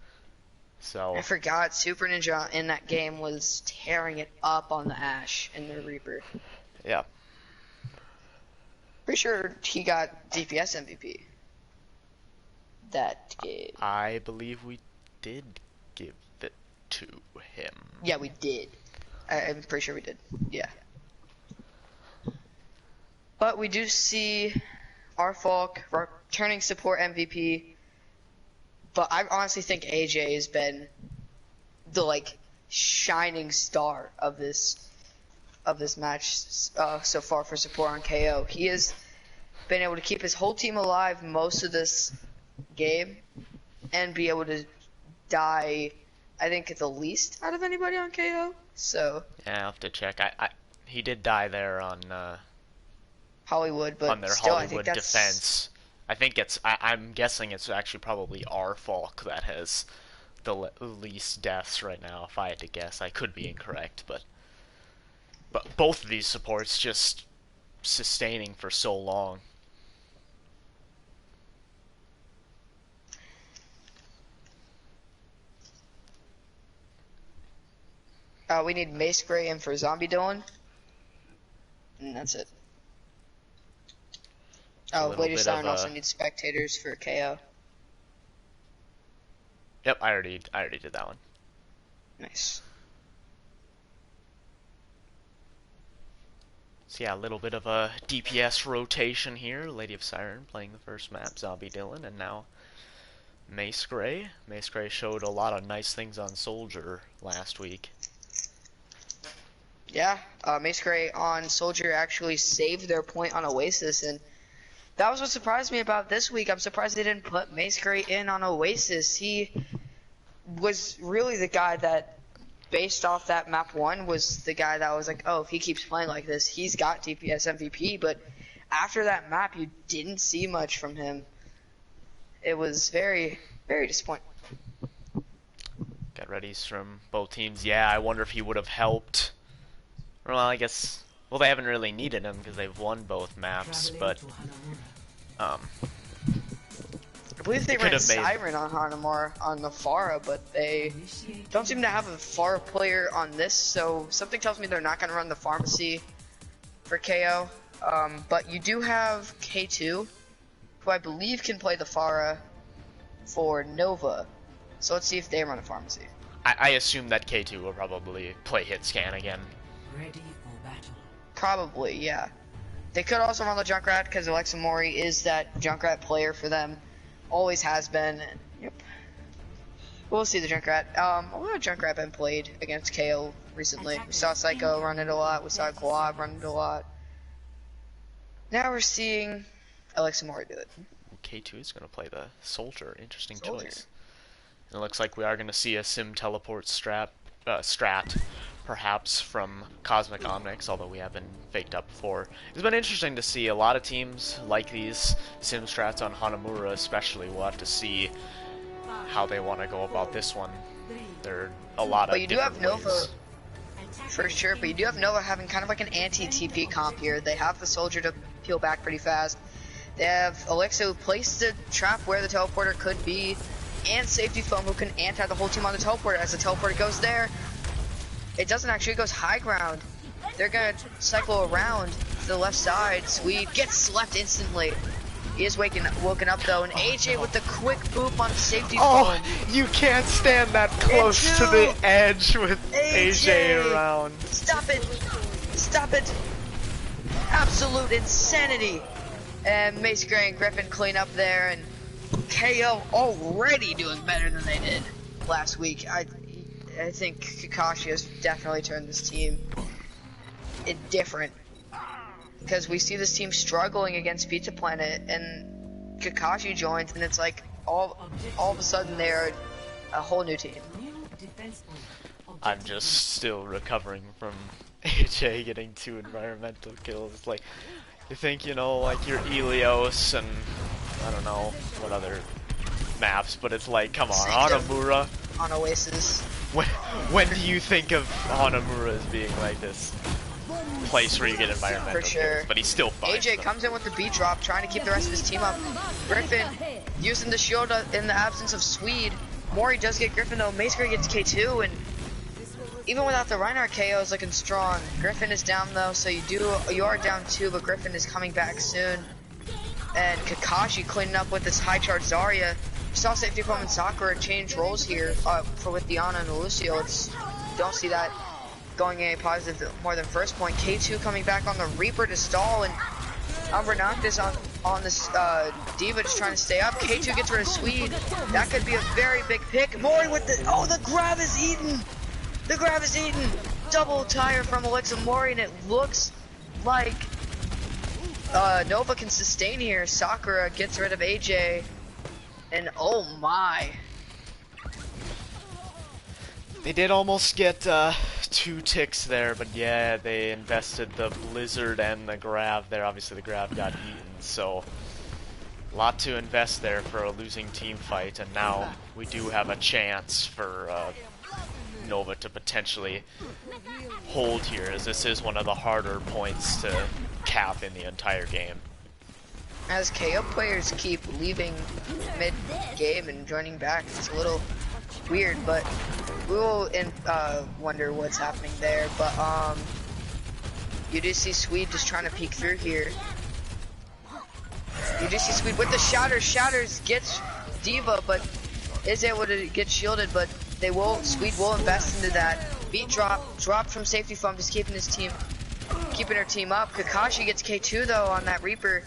So I forgot Super Ninja in that game was tearing it up on the Ashe and the Reaper. Yeah. Pretty sure he got DPS MVP that game. I believe we did give it to him. Yeah, we did. I'm pretty sure we did. Yeah. But we do see our Falk returning support MVP. But I honestly think AJ has been the like shining star of this match so far for support on KO. He has been able to keep his whole team alive most of this game and be able to die, I think, at the least out of anybody on KO. So yeah, I'll have to check. He did die there on Hollywood, but on their still, Hollywood I think that's... defense. I think I'm guessing it's actually probably our Falk that has the least deaths right now. If I had to guess, I could be incorrect, but both of these supports just sustaining for so long. We need Mace Gray in for Zombie Dylan. And that's it. Oh, Lady Siren also needs spectators for KO. Yep, I already did that one. Nice. So yeah, a little bit of a DPS rotation here. Lady of Siren playing the first map, Zombie Dylan, and now Mace Gray. Mace Gray showed a lot of nice things on Soldier last week. Yeah, Mace Gray on Soldier actually saved their point on Oasis, and that was what surprised me about this week. I'm surprised they didn't put Mace Gray in on Oasis. He was really the guy that, based off that map 1, was the guy that was like, oh, if he keeps playing like this, he's got DPS MVP. But after that map, you didn't see much from him. It was very, very disappointing. Get readies from both teams. Yeah, I wonder if he would have helped. Well, I guess... Well, they haven't really needed him because they've won both maps, but... I believe they ran Siren on Hanamura on the Pharah, but they don't seem to have a Pharah player on this, so something tells me they're not going to run the Pharmacy for KO. But you do have K2, who I believe can play the Pharah for Nova. So let's see if they run a Pharmacy. I assume that K2 will probably play hit scan again. Ready for battle. Probably, yeah. They could also run the Junkrat because Alexa Mori is that Junkrat player for them. Always has been. Yep. We'll see the Junkrat. A lot of Junkrat been played against KO recently. We saw Psycho run it a lot. We saw Guab run it a lot. Now we're seeing Alexa Mori do it. K2 is going to play the Soldier. Interesting choice. It looks like we are going to see a Sim Teleport strat, perhaps from Cosmic Omnics, although we haven't faked up before. It's been interesting to see a lot of teams like these Sim strats on Hanamura, especially. We'll have to see how they want to go about this one. There are a lot of different ways. Nova for sure, but you do have Nova having kind of like an anti-TP comp here. They have the Soldier to peel back pretty fast. They have Alexa who placed the trap where the teleporter could be, and Safety Foam who can anti the whole team on the teleporter. As the teleporter goes there, it doesn't actually, it goes high ground. They're gonna cycle around to the left side. Swede gets slept instantly. He is woken up though, and AJ with the quick boop on Safety Foam. You can't stand that close to the edge with AJ around. Stop it! Stop it! Absolute insanity! And Mace Gray and Griffin clean up there, and KO already doing better than they did last week. I think Kakashi has definitely turned this team different, because we see this team struggling against Pizza Planet, and Kakashi joins, and it's like all of a sudden they're a whole new team. I'm just still recovering from AJ getting 2 environmental kills. Like, you think, you know, like your Elios and I don't know what other maps, but it's like, come on, Hanamura. On Oasis. When do you think of Hanamura as being like this place where you get environmental For sure. kills? But he's still fine. AJ comes in with the beat drop, trying to keep the rest of his team up. Griffin using the shield in the absence of Swede. Mori does get Griffin though. Mace Gray gets K2, and even without the Reinhardt KO is looking strong. Griffin is down though, so you are down 2, but Griffin is coming back soon. And Kakashi cleaning up with this high charge Zarya. We saw Safety Foam and Sakura change roles here for with Diana and Lucio. Don't see that going any positive more than first point. K2 coming back on the Reaper to stall, and Umber Noctis on this Diva just trying to stay up. K2 gets rid of Swede. That could be a very big pick. Mori with the grab is eaten. The grab is eaten. Double tire from Alexa Mori, and it looks like Nova can sustain here. Sakura gets rid of AJ, and oh my. They did almost get 2 ticks there, but yeah, they invested the Blizzard and the grab there. Obviously the grab got eaten, so a lot to invest there for a losing team fight, and now we do have a chance for Nova to potentially hold here, as this is one of the harder points to cap in the entire game. As KO players keep leaving mid-game and joining back, it's a little weird, but we will wonder what's happening there. But you do see Swede just trying to peek through here. You do see Swede with the Shatters. Shatters gets Diva, but is able to get shielded, but Swede will invest into that. Beat drop from Safety Foam, just keeping her team up. Kakashi gets K2 though on that Reaper.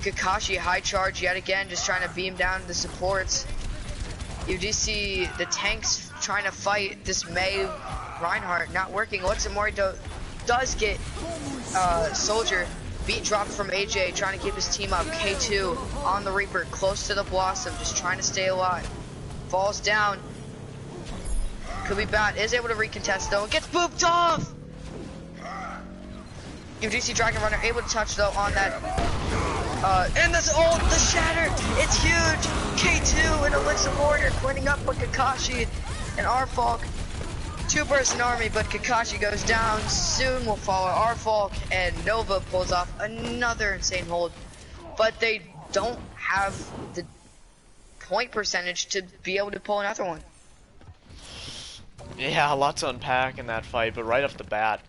Kakashi high charge yet again, just trying to beam down the supports. You do see the tanks trying to fight this May Reinhardt, not working. Alexa Mori does get Soldier. Beat dropped from AJ, trying to keep his team up. K2 on the Reaper, close to the Blossom, just trying to stay alive. Falls down. Could be bad. Is able to recontest though. Gets booped off. UGC Dragon Runner able to touch though on that. And this the shatter. It's huge. K2 and Elixir Warrior cleaning up with Kakashi and Arfalk. 2-person army, but Kakashi goes down. Soon will follow Arfalk, and Nova pulls off another insane hold. But they don't have the point percentage to be able to pull another one. Yeah, a lot to unpack in that fight, but right off the bat,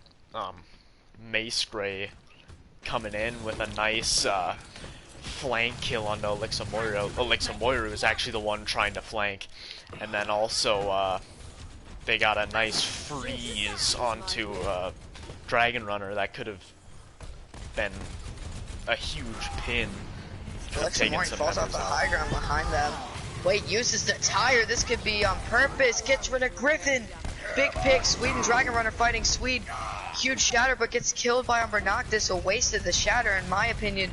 Mace Gray coming in with a nice flank kill on Elixir Moira. Elixir Moira was actually the one trying to flank, and then also they got a nice freeze onto Dragon Runner that could have been a huge pin. Elixir Moira falls off the high ground behind them. Wait, uses the tire. This could be on purpose. Gets rid of Griffin. Big pick. Swede and Dragon Runner fighting Swede. Huge shatter, but gets killed by Umber Noctis. So wasted the shatter, in my opinion.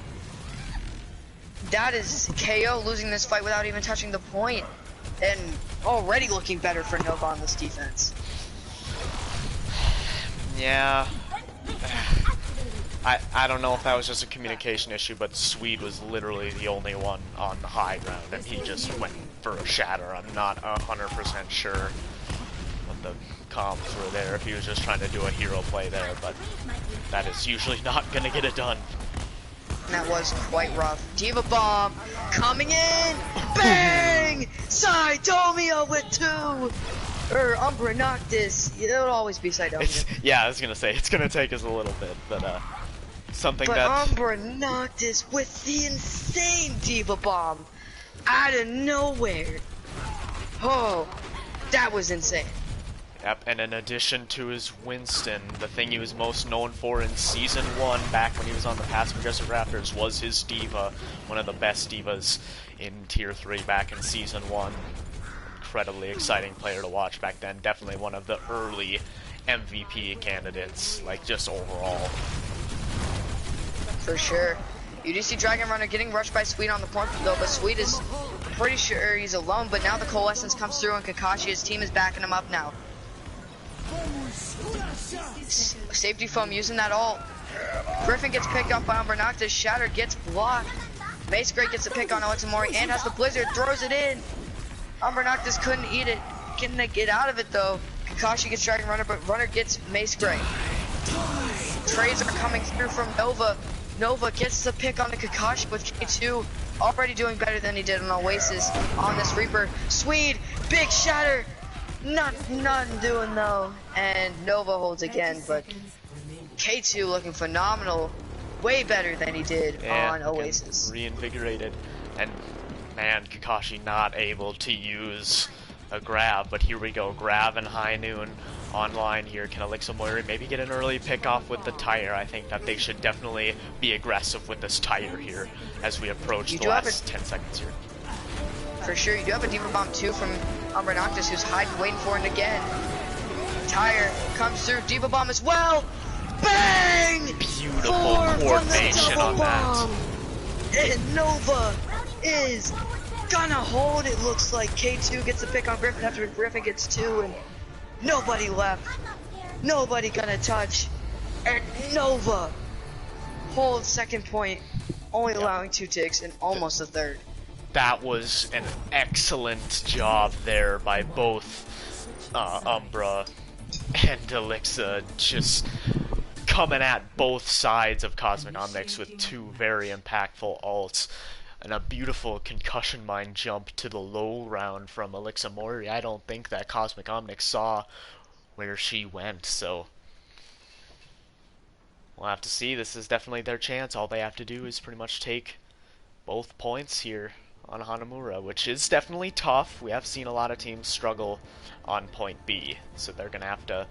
That is KO losing this fight without even touching the point. And already looking better for Nova on this defense. Yeah. I don't know if that was just a communication issue, but Swede was literally the only one on the high ground, and he just went for a shatter. I'm not 100% sure what the comms were there, if he was just trying to do a hero play there, but that is usually not going to get it done. That was quite rough. Diva Bomb coming in. Bang! Sidomia with 2. Or Umbra Noctis. It'll always be Sidomia. Yeah, I was gonna say it's gonna take us a little bit, but something But that Umbra Noctis with the insane Diva Bomb out of nowhere. Oh, that was insane. Yep, and in addition to his Winston, the thing he was most known for in Season 1, back when he was on the Passive Aggressive Raptors, was his Diva. One of the best Divas in Tier 3 back in Season 1. Incredibly exciting player to watch back then. Definitely one of the early MVP candidates, like, just overall. For sure. You do see Dragon Runner getting rushed by Sweet on the point though, but Sweet is pretty sure he's alone, but now the Coalescence comes through and Kakashi, his team is backing him up now. Safety foam using that ult. Griffin gets picked up by Umbra Noctis. Shatter gets blocked. Mace Gray gets a pick on Alexamori and has the Blizzard, throws it in. Umbra Noctis couldn't eat it. Getting to get out of it though. Kakashi gets Dragon Runner, but Runner gets Mace Gray. Trades are coming through from Nova. Nova gets the pick on the Kakashi with K2. Already doing better than he did on Oasis on this Reaper. Swede, big shatter. Nothing doing though. And Nova holds again, but K2 looking phenomenal. Way better than he did on Oasis. Reinvigorated. And man, Kakashi not able to use a grab, but here we go. Grab and High Noon online here. Can Alexamori maybe get an early pick off with the tire? I think that they should definitely be aggressive with this tire here as we approach the last 10 seconds here. For sure, you do have a Diva Bomb too from Umbra Noctis, who's hiding, waiting for it again. Tire comes through, Diva Bomb as well. Bang! Beautiful coordination on that. And Nova is gonna hold. It looks like K2 gets a pick on Griffin after Griffin gets 2, and nobody left. Nobody gonna touch. And Nova holds second point, only allowing 2 ticks and almost a third. That was an excellent job there by both Umbra and Elixa, just coming at both sides of Cosmic Omnics with 2 very impactful ults. And a beautiful concussion mine jump to the low round from Alexamori. I don't think that Cosmic Omnics saw where she went, so we'll have to see. This is definitely their chance. All they have to do is pretty much take both points here on Hanamura, which is definitely tough. We have seen a lot of teams struggle on point B, so they're gonna have to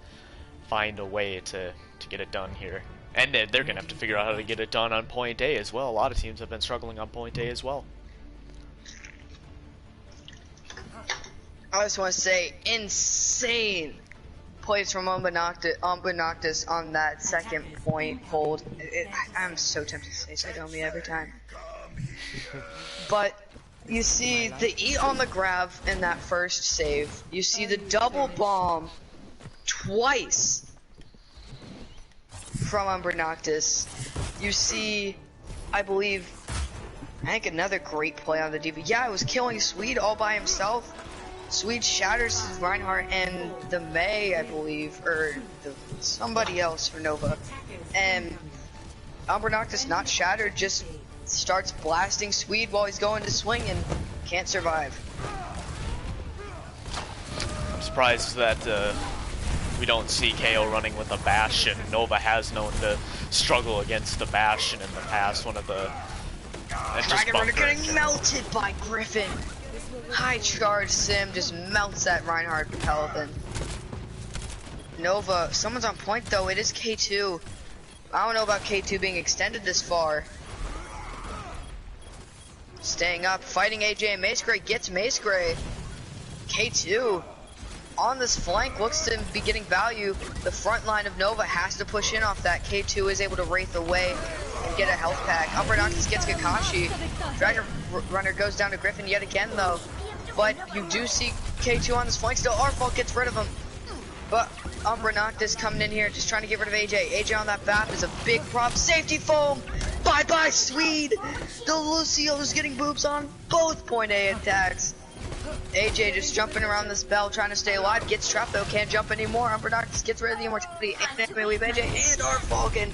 find a way to get it done here. And they're going to have to figure out how to get it done on point A as well. A lot of teams have been struggling on point A as well. I just want to say, insane plays from Umbra Noctis on that second point hold. I'm so tempted to say Sidomia every time. But you see the E on the grab in that first save. You see the double bomb twice from Umbra Noctis. You see, I think another great play on the Diva. Yeah, it was killing Swede all by himself. Swede shatters his Reinhardt and the Mei, I believe, or somebody else for Nova. And Umbra Noctis, not shattered, just starts blasting Swede while he's going to swing and can't survive. I'm surprised that we don't see KO running with a Bastion. Nova has known to struggle against the Bastion in the past. One of the Dragon Runner getting melted by Griffin. High charge Sim just melts that Reinhardt Paladin. Nova, someone's on point though. It is K2. I don't know about K2 being extended this far. Staying up, fighting AJ and Mace Gray gets Mace Gray. K2 on this flank looks to be getting value. The front line of Nova has to push in off that. K2 is able to wraith away and get a health pack. Umbra Noctis gets Kakashi. Dragon Runner goes down to Griffin yet again though. But you do see K2 on this flank still. Arfall gets rid of him. But Umbra Noctis coming in here just trying to get rid of AJ. AJ on that BAP is a big prop. Safety foam. Bye bye Swede. The Lucio's getting boobs on both point A attacks. AJ just jumping around this bell trying to stay alive. Gets trapped though. Can't jump anymore. Umbra Noctis gets rid of the immortality. And AJ and our Falcon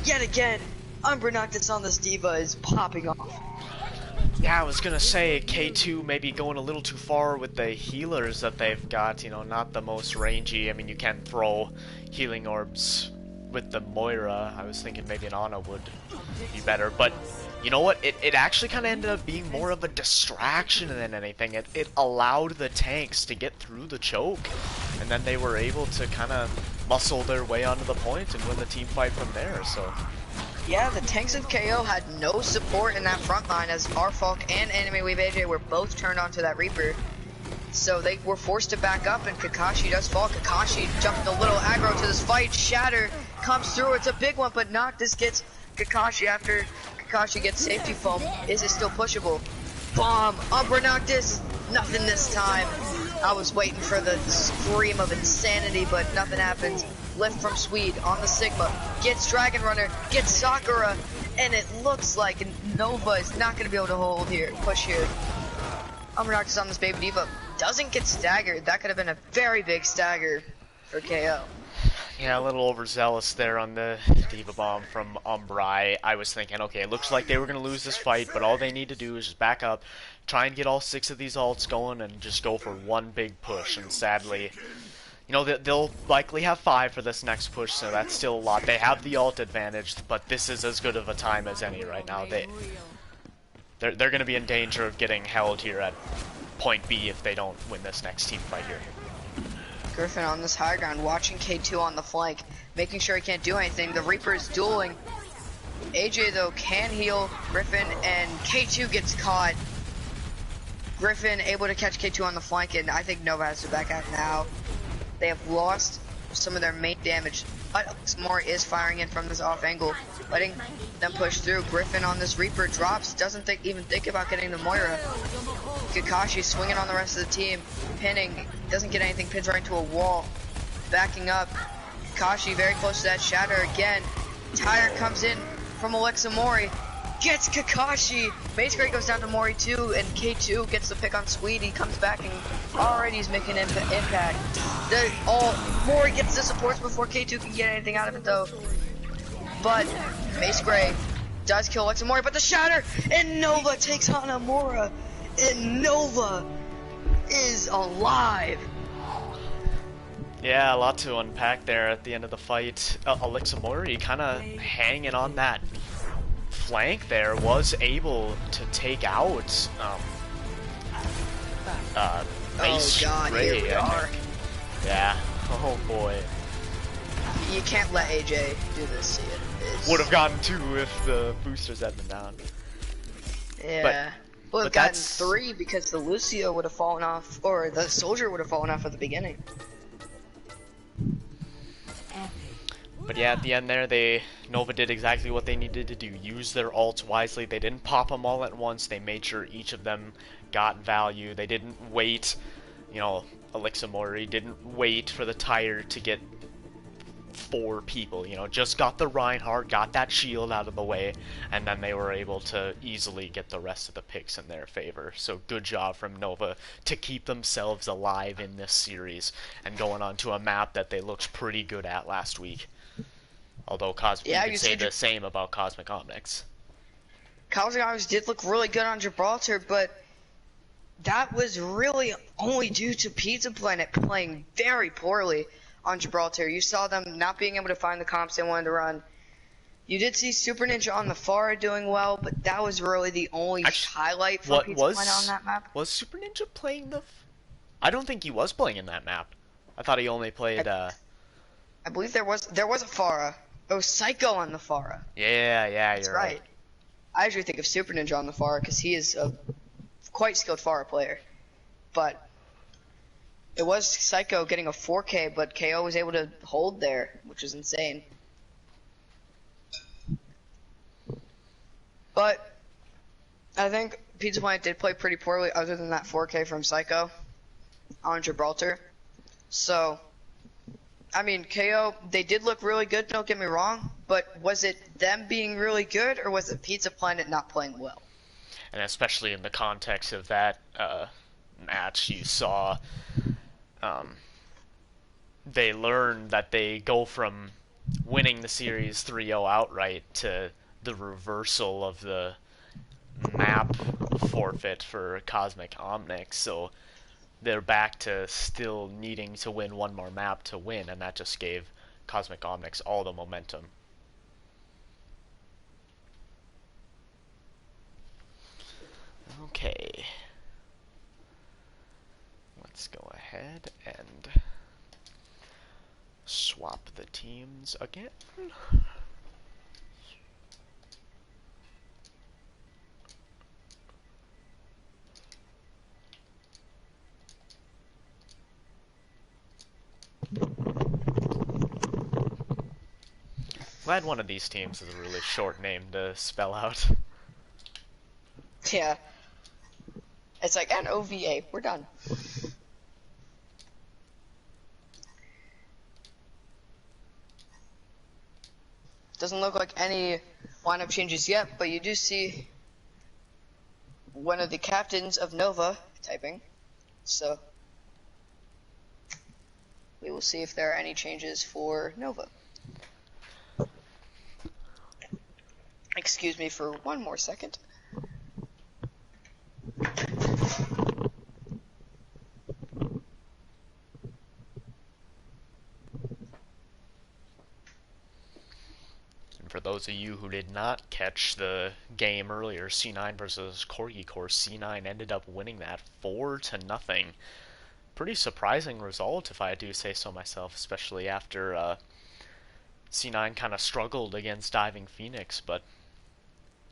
yet again Umbra Noctis on this diva is popping off. Yeah, I was gonna say K2 maybe going a little too far with the healers that they've got, you know, not the most rangy. I mean, you can throw healing orbs with the Moira. I was thinking maybe an Ana would be better, but you know what? It actually kind of ended up being more of a distraction than anything. It allowed the tanks to get through the choke, and then they were able to kind of muscle their way onto the point and win the team fight from there, so... Yeah, the tanks of KO had no support in that front line as Arfalk and Anime Wave AJ were both turned onto that Reaper. So they were forced to back up and Kakashi does fall. Kakashi jumped a little aggro to this fight. Shatter comes through. It's a big one, but Noctis gets Kakashi after Kakashi gets safety foam. Is it still pushable? Bomb! Umbra Noctis! Nothing this time. I was waiting for the scream of insanity, but nothing happens. Lift from Swede on the Sigma, gets Dragon Runner, gets Sakura, and it looks like Nova is not going to be able to hold here, push here. Umbra Noctis on this Baby Diva doesn't get staggered. That could have been a very big stagger for KO. Yeah, a little overzealous there on the Diva Bomb from Umbra. I was thinking, okay, it looks like they were going to lose this fight, but all they need to do is just back up, try and get all 6 of these ults going, and just go for one big push, and sadly... You know, they'll likely have 5 for this next push, so that's still a lot. They have the ult advantage, but this is as good of a time as any right now. They're going to be in danger of getting held here at point B if they don't win this next team fight here. Griffin on this high ground, watching K2 on the flank, making sure he can't do anything. The Reaper is dueling. AJ, though, can heal Griffin, and K2 gets caught. Griffin able to catch K2 on the flank, and I think Nova has to back out now. They have lost some of their main damage, but more is firing in from this off angle, letting them push through. Griffin on this Reaper drops, doesn't even think about getting the Moira. Kakashi swinging on the rest of the team, pinning, doesn't get anything, pins right into a wall. Backing up, Kakashi very close to that Shatter again. Tire comes in from Alexa Mori, gets Kakashi. Mace Gray goes down to Mori too, and K2 gets the pick on Sweet. He comes back and already he's making impact. Mori gets the supports before K2 can get anything out of it though. But Mace Gray does kill Alexa Mori, but the Shatter and Nova takes on Amora, and Nova is alive. Yeah, a lot to unpack there at the end of the fight. Alexa Mori kind of hanging on that flank there, was able to take out Mace Gray, here we are. Yeah, oh boy. You can't let AJ do this. Would have gotten 2 if the boosters had been down. Yeah. Would have gotten 3 because the Lucio would have fallen off, or the Soldier would have fallen off at the beginning. But yeah, at the end there, Nova did exactly what they needed to do. Use their ults wisely. They didn't pop them all at once. They made sure each of them got value. They didn't wait, you know, Alexa Mori didn't wait for the tire to get 4 people, you know, just got the Reinhardt, got that shield out of the way, and then they were able to easily get the rest of the picks in their favor. So good job from Nova to keep themselves alive in this series and going on to a map that they looked pretty good at last week. Although Cosmic, you could say the same about Kosmic Omnics. Cosmic Omnics did look really good on Gibraltar, but that was really only due to Pizza Planet playing very poorly on Gibraltar. You saw them not being able to find the comps they wanted to run. You did see Super Ninja on the Pharah doing well, but that was really the only highlight for Pizza Planet on that map. Was Super Ninja playing the... I don't think he was playing in that map. I thought he only played... I believe there was a Pharah. It was Psycho on the Pharah. Yeah, That's right. I usually think of Super Ninja on the Pharah because he is a quite skilled Pharah player. But it was Psycho getting a 4K, but KO was able to hold there, which is insane. But I think Pizza Planet did play pretty poorly other than that 4K from Psycho on Gibraltar. So, I mean, KO, they did look really good, don't get me wrong, but was it them being really good, or was it Pizza Planet not playing well? And especially in the context of that match, you saw they learned that they go from winning the series 3-0 outright to the reversal of the map forfeit for Cosmic Omnics, so they're back to still needing to win one more map to win, and that just gave Cosmic Omnics all the momentum. Okay. Let's go ahead and swap the teams again. Glad one of these teams is a really short name to spell out. Yeah. It's like an OVA. We're done. Doesn't look like any lineup changes yet, but you do see one of the captains of Nova typing. So we will see if there are any changes for Nova. Excuse me for one more second. And for those of you who did not catch the game earlier, C9 versus Corgi Core, C9 ended up winning that 4-0. Pretty surprising result, if I do say so myself, especially after C9 kind of struggled against Diving Phoenix, but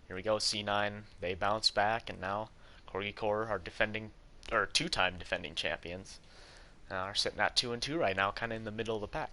here we go, C9, they bounce back, and now Corgi Core are defending, or two-time defending champions, are sitting at 2-2 right now, kind of in the middle of the pack.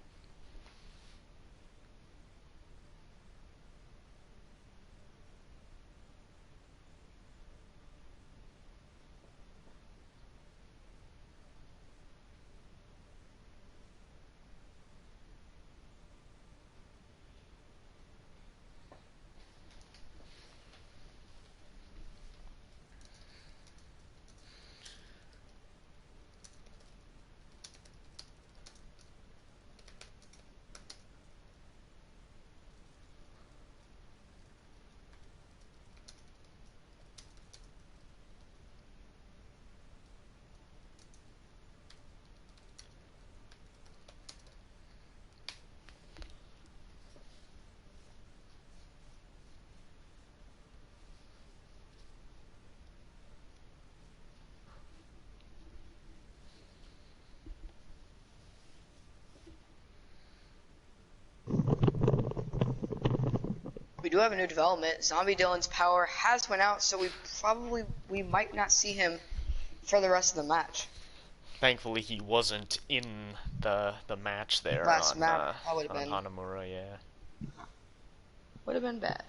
We do have a new development. Zombie Dylan's power has went out, so we might not see him for the rest of the match. Thankfully, he wasn't in the match there Last on map, that would have been Hanamura, yeah. would have been bad.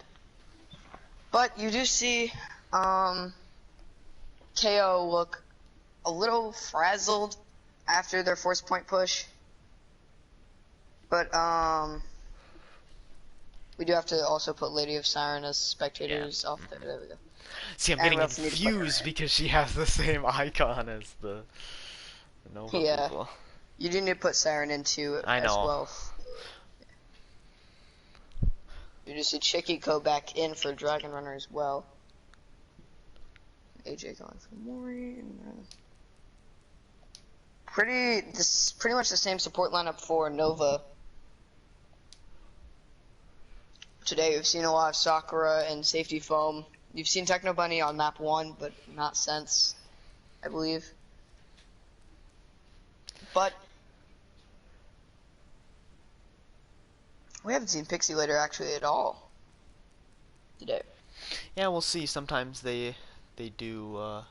But you do see KO look a little frazzled after their force point push. But we do have to also put Lady of Siren as spectators off there. There we go. See, I'm And getting we also need to put her confused in. because she has the same icon as the Nova Yeah. people. You do need to put Siren into it I as know. well. You just see Chicky-Ko back in for Dragon Runner as well. AJ going for Mori. Pretty much the same support lineup for Nova. Today we've seen a lot of Sakura and Safety Foam. You've seen Techno Bunny on map 1, but not since, I believe. But we haven't seen Pixie Later actually at all today. Yeah, we'll see. Sometimes they do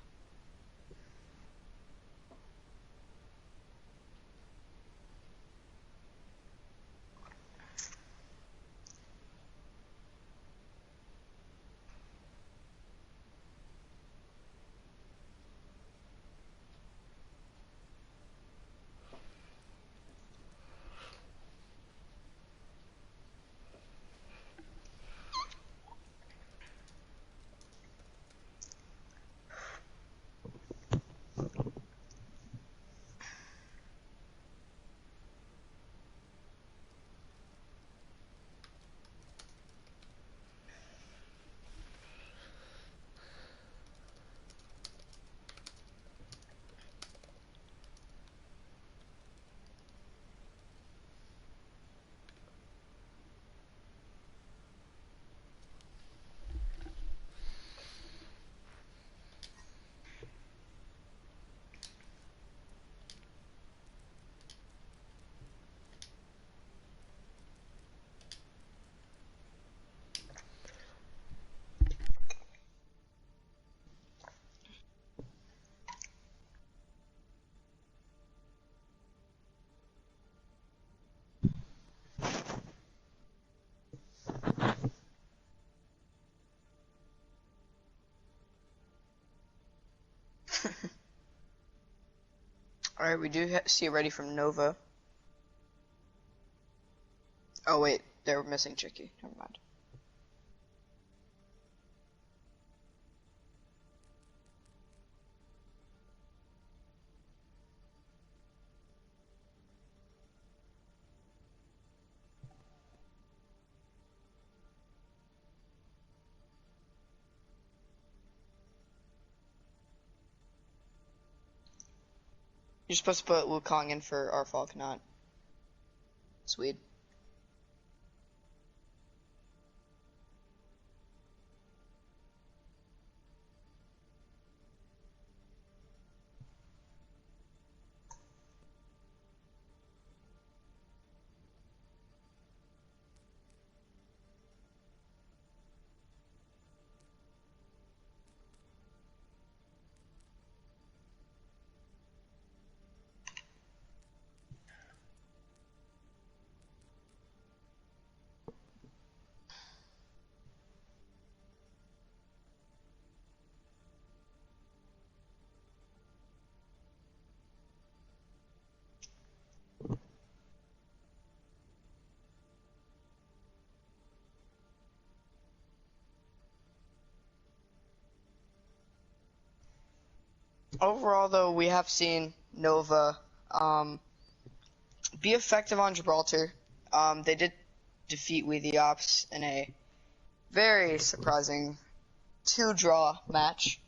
Alright, we do see it ready from Nova. Oh wait, they're missing Chicky. Never mind. You're supposed to put Wukong in for our Falk, not Swede. Overall, though, we have seen Nova be effective on Gibraltar. They did defeat We the Ops in a very surprising 2-draw match.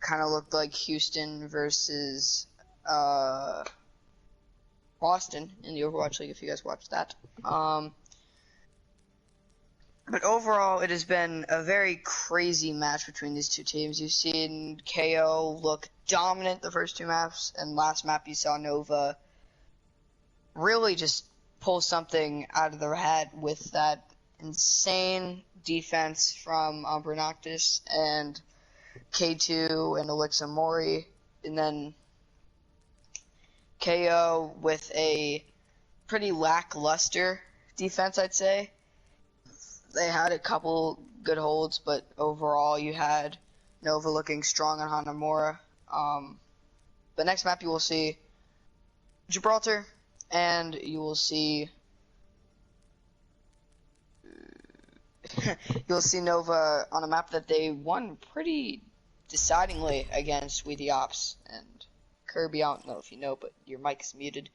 Kind of looked like Houston versus Boston in the Overwatch League, if you guys watched that. But overall, it has been a very crazy match between these two teams. You've seen KO look dominant the first 2 maps, and last map you saw Nova really just pull something out of their hat with that insane defense from Bernoctis and K2 and Elixir Mori, and then KO with a pretty lackluster defense, I'd say. They had a couple good holds, but overall you had Nova looking strong on Hanamura. The next map you will see Gibraltar, and you will see you'll see Nova on a map that they won pretty decidingly against We the Ops. And Kirby, I don't know if you know, but your mic is muted.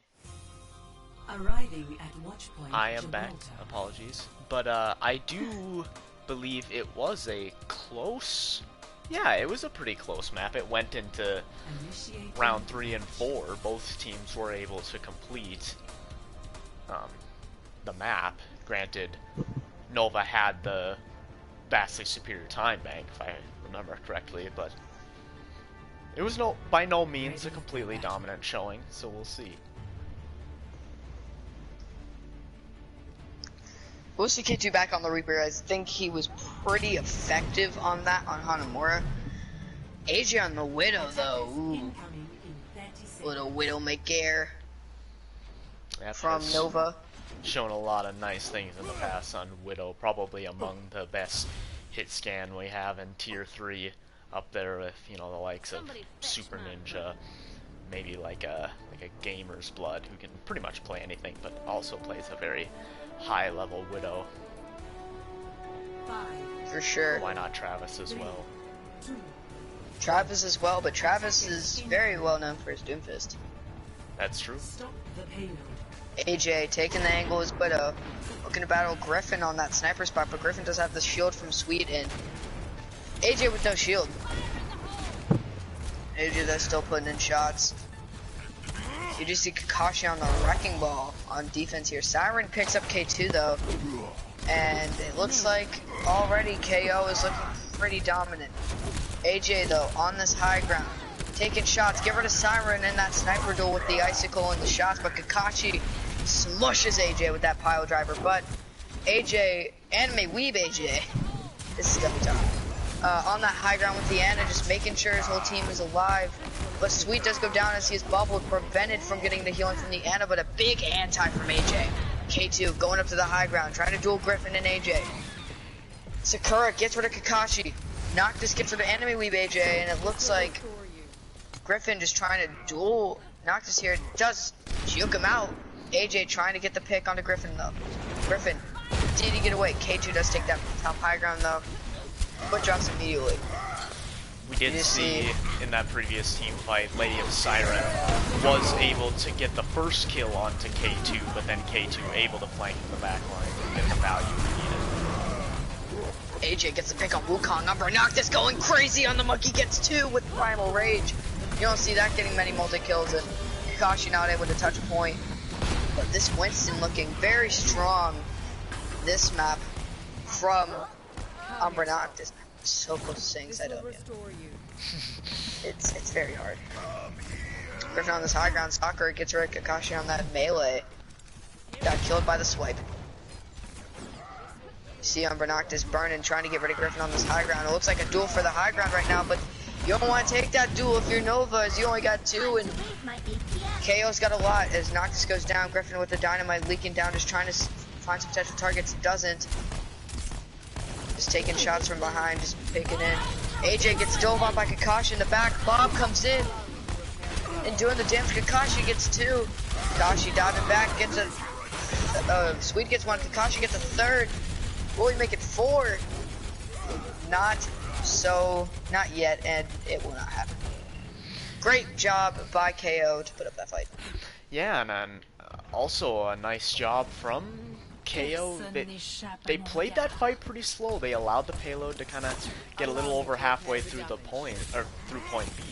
Arriving at watch point I am Gibraltar. back. Apologies. But I do believe it was a close... Yeah, it was a pretty close map. It went into Initiate round 3 and 4. Both teams were able to complete the map. Granted, Nova had the vastly superior time bank, if I remember correctly, but it was by no means a completely dominant showing, so we'll see. We'll see K2 back on the Reaper. I think he was pretty effective on that on Hanamura. AJ on the Widow, though. Ooh. incoming in 30 seconds. Little Widowmaker That from has Nova. shown a lot of nice things in the past on Widow. Probably among the best hit scan we have in Tier 3, up there with, you know, the likes of Super Ninja, maybe like a Gamer's Blood, who can pretty much play anything, but also plays a very high-level Widow. For sure. Why not Travis as well? Travis as well, but Travis is very well known for his Doomfist. That's true. Stop the payload. AJ taking the angle as Widow. Looking to battle Griffin on that sniper spot, but Griffin does have the shield from Sweden. AJ with no shield. AJ though still putting in shots. You just see Kakashi on the wrecking ball on defense here. Siren picks up K2 though. And it looks like already KO is looking pretty dominant. AJ though on this high ground, taking shots, get rid of Siren in that sniper duel with the icicle and the shots, but Kakashi smushes AJ with that pile driver. But AJ, anime weeb AJ, this is definitely tough. On that high ground with the Ana, just making sure his whole team is alive. But Sweet does go down as he is bubbled, prevented from getting the healing from the Ana, but a big anti from AJ. K2 going up to the high ground, trying to duel Griffin and AJ. Sakura gets rid of Kakashi. Noctis gets rid of enemy weeb AJ, and it looks like Griffin just trying to duel Noctis here, does juke him out. AJ trying to get the pick onto Griffin though. Griffin, did he get away? K2 does take that top high ground though, but drops immediately. We did see in that previous team fight, Lady of Siren was able to get the first kill onto K2, but then K2 able to flank in the back line and get the value he needed. AJ gets the pick on Wukong. Umbra Noctis going crazy on the monkey, gets 2 with Primal Rage. You don't see that getting many multi-kills, and Kakashi not able to touch a point. But this Winston looking very strong this map from Umbra Noctis. So close to saying side up. It's very hard. Griffin on this high ground, Sakura gets rid of Kakashi on that melee. Got killed by the swipe. You see Umbra Noctis burning, trying to get rid of Griffin on this high ground. It looks like a duel for the high ground right now, but you don't want to take that duel if you're Nova, as you only got 2, and KO's got a lot as Noctis goes down. Griffin with the dynamite leaking down, just trying to find some potential targets. Doesn't. Just taking shots from behind, just picking in. AJ gets dove on by Kakashi in the back. Bob comes in and doing the damage. Kakashi gets 2. Kakashi diving back, gets a Sweet gets 1. Kakashi gets a 3rd. Will he make it 4? Not yet, and it will not happen. Great job by KO to put up that fight. Yeah, and then also a nice job from KO. They played that fight pretty slow. They allowed the payload to kind of get a little over halfway through the point, or through point B.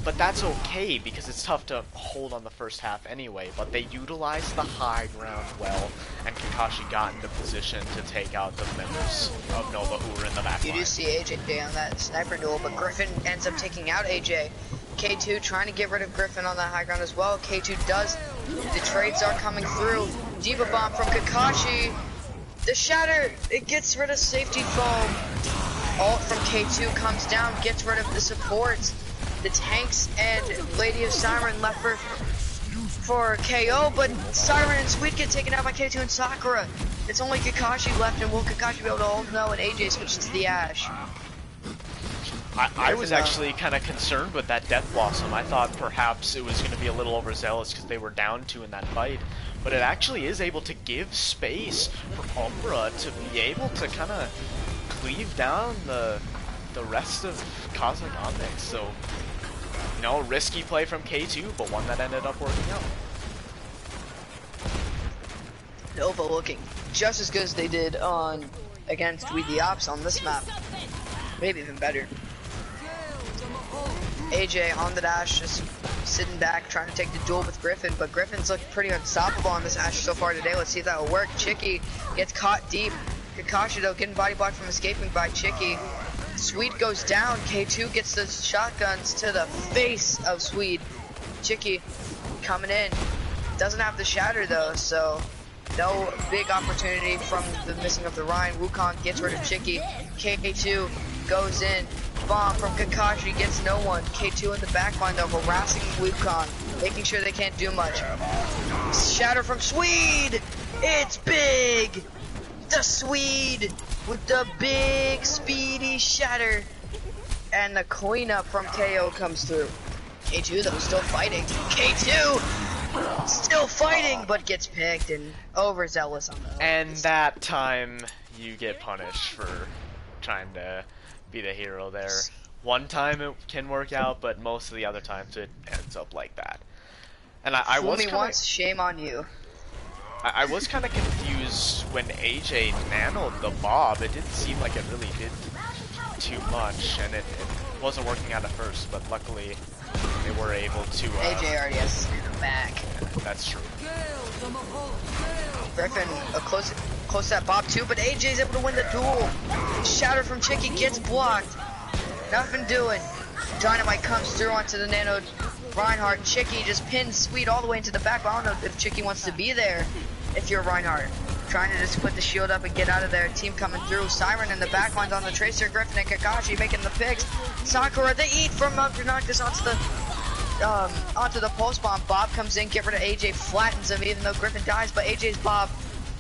But that's okay, because it's tough to hold on the first half anyway. But they utilized the high ground well, and Kakashi got into position to take out the members of Nova who were in the back line. You do see AJ on that sniper duel, but Griffin ends up taking out AJ. K2 trying to get rid of Griffin on that high ground as well. K2 does. The trades are coming through. Diva Bomb from Kakashi. The Shatter, it gets rid of safety foam. Ult from K2 comes down, gets rid of the supports. The tanks and Lady of Siren left for KO, but Siren and Sweet get taken out by K2 and Sakura. It's only Kakashi left, and will Kakashi be able to hold? No, and AJ switches to the Ash. I was actually kind of concerned with that Death Blossom. I thought perhaps it was going to be a little overzealous because they were down 2 in that fight. But it actually is able to give space for Umbra to be able to kind of cleave down the rest of Cosmic Omnics. So, you know, risky play from K2, but one that ended up working out. Nova looking just as good as they did against We the Ops on this map. Maybe even better. AJ on the dash, just sitting back, trying to take the duel with Griffin, but Griffin's looked pretty unstoppable on this Ash so far today. Let's see if that will work. Chicky gets caught deep. Kakashi, though, getting body blocked from escaping by Chicky. Sweet goes down. K2 gets the shotguns to the face of Sweet. Chicky coming in. Doesn't have the shatter, though, so no big opportunity from the missing of the Rhine. Wukong gets rid of Chicky. K2 goes in. Bomb from Kakashi gets no one. K2 in the back line though, harassing Wukong, making sure they can't do much. Shatter from Swede! It's big! The Swede with the big speedy shatter. And the cleanup from KO comes through. K2 though still fighting. K2 still fighting, but gets picked and overzealous on the And that time you get punished for trying to be the hero there. One time it can work out, but most of the other times it ends up like that. And I was kinda, once, shame on you. I was kind of confused when AJ nanoed the Bob. It didn't seem like it really did too much, and it wasn't working out at first, but luckily they were able to... AJ already has back. That's true. Griffin close to that Bob too, but AJ's able to win the duel. Shatter from Chicky gets blocked. Nothing doing. Dynamite comes through onto the nano Reinhardt. Chicky just pins Sweet all the way into the back. But I don't know if Chicky wants to be there if you're Reinhardt. Trying to just put the shield up and get out of there. Team coming through. Siren in the back lines on the Tracer. Griffin and Kakashi making the picks. Sakura, they eat from Noctis onto the pulse bomb. Bob comes in, get rid of AJ, flattens him even though Griffin dies, but AJ's Bob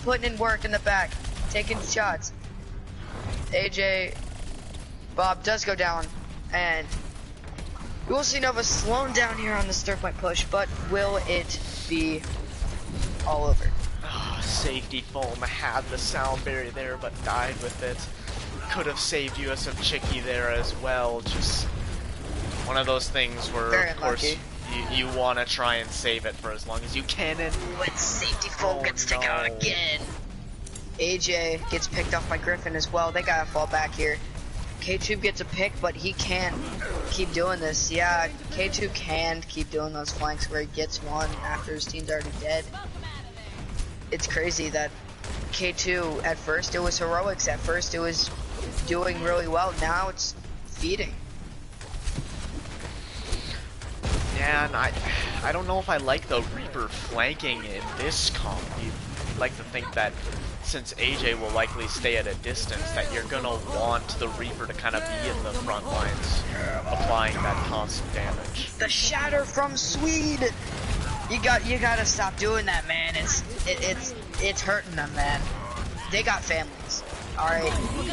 putting in work in the back, taking shots. AJ, Bob does go down, and We will see Nova slowing down here on this third point push, but will it be all over? Safety foam had the sound barrier there, but died with it. Could have saved US of Chicky there as well. Just one of those things where, Very of course, unlucky. you want to try and save it for as long as you can. And When safety foam Oh, gets taken out no. again. AJ gets picked off by Griffin as well. They gotta fall back here. K2 gets a pick, but he can't keep doing this. Yeah, K2 can keep doing those flanks where he gets one after his team's already dead. It's crazy that K2, at first it was heroics, at first it was doing really well, now it's feeding. yeah, and I don't know if I like the Reaper flanking in this comp. You'd like to think that since AJ will likely stay at a distance, that you're gonna want the Reaper to kind of be in the front lines, applying that constant damage. The shatter from Swede! You gotta stop doing that, man. It's hurting them, man. They got families. Alright,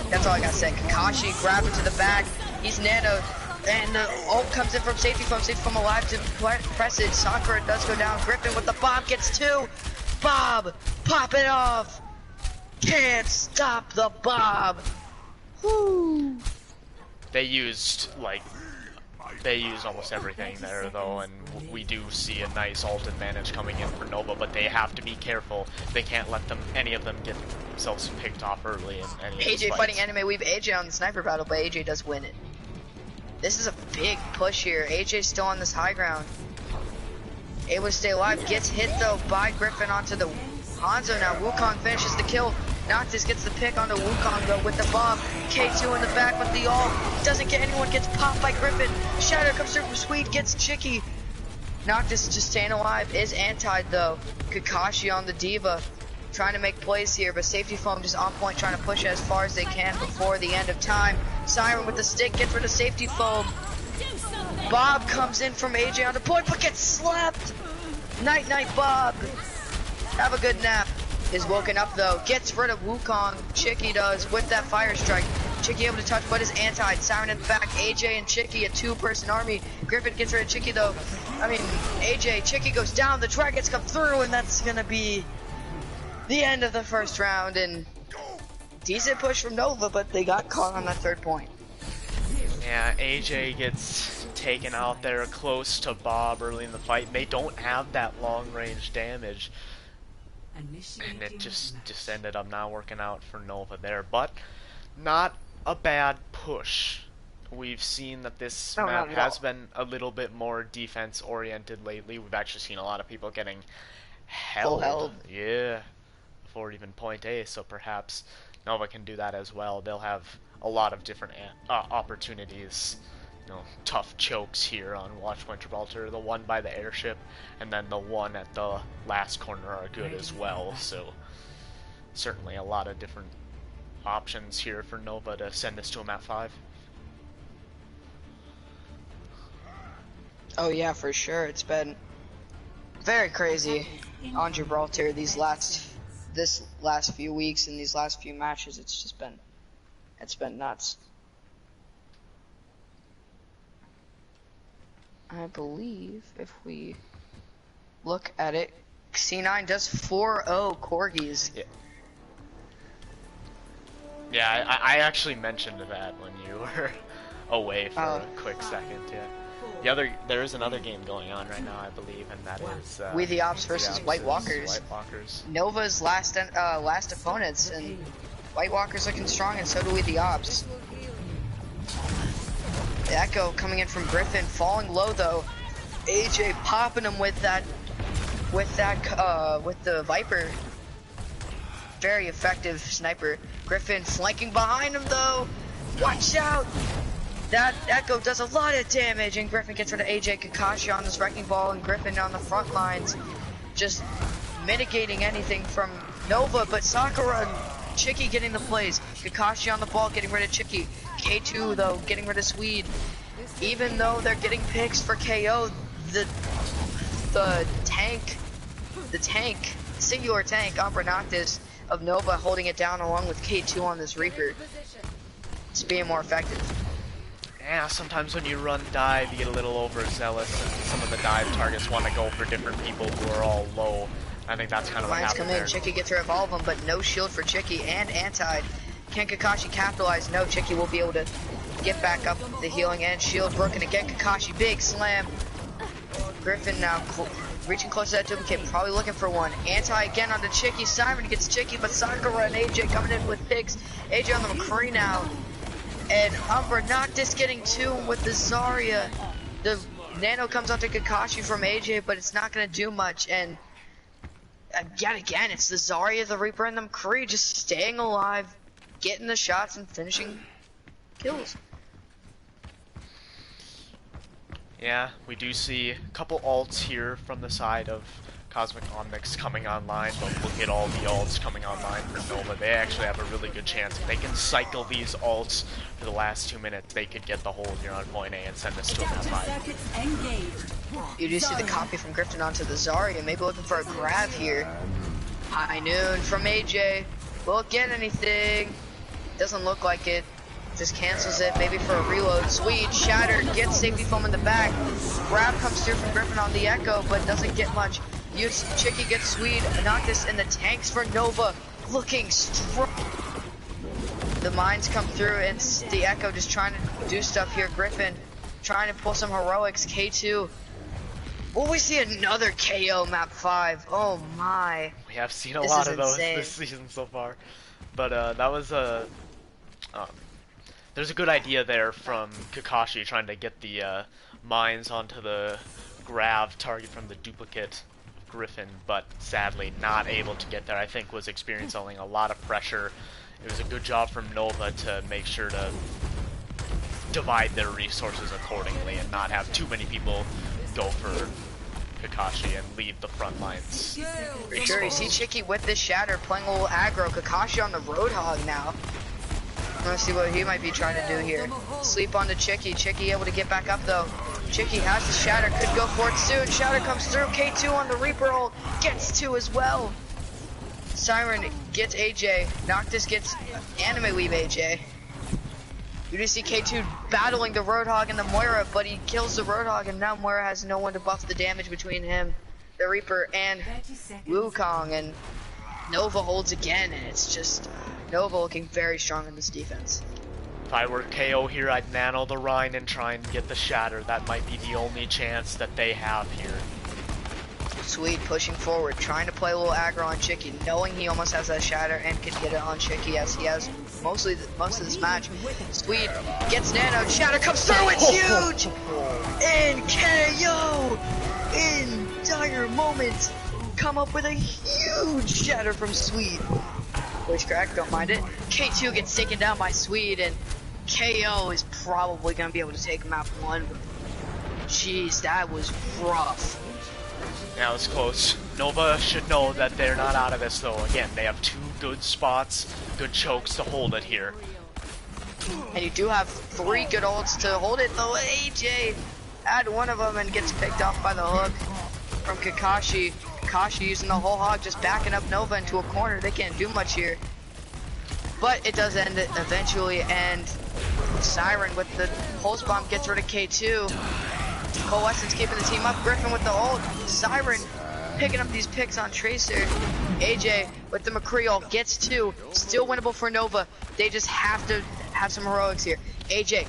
that's all I gotta say. Kakashi grabbing to the back. He's nanoed. And the ult comes in from safety from alive to press it. Sakura does go down. Griffin with the bomb gets two. Bob, pop it off. Can't stop the Bob. Woo. They used almost everything there though, and we do see a nice ult advantage coming in for Nova, but they have to be careful. They can't let any of them get themselves picked off early in any of these AJ fights. fighting anime weave AJ on the sniper battle, but AJ does win it. This is a big push here. AJ's still on this high ground. Able to stay alive, gets hit though by Griffin onto the Hanzo now. Wukong finishes the kill. Noctis gets the pick onto Wukong though with the bomb. K2 in the back with the ult. Doesn't get anyone, gets popped by Griffin. Shadow comes through from Sweet, gets Chicky. Noctis just staying alive, is antied though. Kakashi on the Diva. Trying to make plays here, but safety foam just on point, trying to push it as far as they can before the end of time. Siren with the stick gets rid of safety foam. Bob comes in from AJ on the point, but gets slapped. Night night Bob. Have a good nap. Is woken up though, gets rid of Wukong. Chicky does with that fire strike. Chicky able to touch, but is anti. Siren in the back. AJ and Chicky, a two-person army. Griffin gets rid of Chicky though. I mean, AJ, Chicky goes down. The dragons come through, and that's gonna be the end of the first round. And decent push from Nova, but they got caught on that third point. Yeah, AJ gets taken out there close to Bob early in the fight. They don't have that long-range damage. And it just ended up not working out for Nova there, but not a bad push. We've seen that this map has been a little bit more defense oriented lately. We've actually seen a lot of people getting held. Yeah, before even point A, so perhaps Nova can do that as well. They'll have a lot of different opportunities. You know, tough chokes here on Watchpoint Gibraltar. The one by the airship, and then the one at the last corner are good as well. So certainly a lot of different options here for Nova to send this to a map 5. Oh yeah, for sure. It's been very crazy on Gibraltar this last few weeks and these last few matches. It's been nuts. I believe if we look at it, C9 does 4-0 Corgis. Yeah, I actually mentioned that when you were away for a quick second. Yeah. There is another game going on right now, I believe, and that is We the Ops versus White Walkers. Nova's last opponents, and White Walkers looking strong, and so do We the Ops. The Echo coming in from Griffin, falling low though. AJ popping him with the Viper. Very effective sniper. Griffin flanking behind him though. Watch out! That Echo does a lot of damage, and Griffin gets rid of AJ. Kakashi on this wrecking ball, and Griffin on the front lines, just mitigating anything from Nova. But Sakura and Chicky getting the plays. Kakashi on the ball, getting rid of Chicky. K2 though, getting rid of Swede. Even though they're getting picks for KO, the singular tank, Umbra Noctis of Nova holding it down along with K2 on this Reaper. It's being more effective. Yeah, sometimes when you run dive, you get a little overzealous, and some of the dive targets want to go for different people who are all low. I think that's kind of what Lions happened come in, there. Chicky gets to revolve him, but no shield for Chicky and anti. Can Kakashi capitalize? No, Chicky will be able to get back up the healing and shield broken again. Kakashi, big slam. Griffin now reaching close to that duplicate, probably looking for one. Anti again onto Chicky. Siren gets Chicky, but Sakura and AJ coming in with picks. AJ on the McCree now. And Umber Noctis getting two with the Zarya. The Nano comes onto Kakashi from AJ, but it's not going to do much. And yet again, it's the Zarya, the Reaper, and the McCree just staying alive, getting the shots, and finishing kills. Yeah, we do see a couple ults here from the side of Cosmic Omnics coming online, but look at all the ults coming online for Nova. They actually have a really good chance. If they can cycle these ults for the last 2 minutes, they could get the hold here on point A and send this to a F5. You do see the copy from Griffin onto the Zarya, maybe looking for a grab here. High noon from AJ. Will it get anything? Doesn't look like it. Just cancels it, maybe for a reload. Sweet, Shatter, gets safety foam in the back. Grab comes through from Griffin on the Echo, but doesn't get much. Chicky gets Swede, Noctis in the tanks for Nova, looking strong. The mines come through, and the Echo just trying to do stuff here. Griffin trying to pull some heroics. K2. Will we see another KO map 5? Oh my. We have seen a This lot is of those insane. this season so far. But that was a... there's a good idea there from Kakashi trying to get the mines onto the Grav target from the duplicate Griffin, but sadly not able to get there. I think was experiencing a lot of pressure. It was a good job from Nova to make sure to divide their resources accordingly and not have too many people go for Kakashi and leave the front lines. For sure, you see Chicky with this Shatter playing a little aggro. Kakashi on the Roadhog now. Let's see what he might be trying to do here. Sleep on the Chicky. Chicky able to get back up though. Chicky has the Shatter, could go for it soon. Shatter comes through. K2 on the Reaper ult, gets 2 as well. Siren gets AJ. Noctis gets Anime Weave AJ. You just see K2 battling the Roadhog and the Moira, but he kills the Roadhog, and now Moira has no one to buff the damage between him, the Reaper, and Wukong. And Nova holds again, and it's just Nova looking very strong in this defense. If I were KO here, I'd nano the Rhine and try and get the Shatter. That might be the only chance that they have here. Sweet pushing forward, trying to play a little aggro on Chicky, knowing he almost has that Shatter and can get it on Chicky as he has most of this match. Sweet gets nano, Shatter comes through, it's huge! And KO in dire moments come up with a huge Shatter from Sweet. Witchcrack, don't mind it. K2 gets taken down by Swede, and KO is probably going to be able to take map 1. Jeez, that was rough. Now it's close. Nova should know that they're not out of this though. Again, they have 2 good spots, good chokes to hold it here. And you do have 3 good ults to hold it though. AJ had one of them and gets picked off by the hook from Kakashi. Kakashi using the whole hog, just backing up Nova into a corner. They can't do much here. But it does end it eventually, and Siren with the pulse bomb gets rid of K2. Coalescence keeping the team up. Griffin with the ult. Siren picking up these picks on Tracer. AJ with the McCree ult gets 2. Still winnable for Nova. They just have to have some heroics here. AJ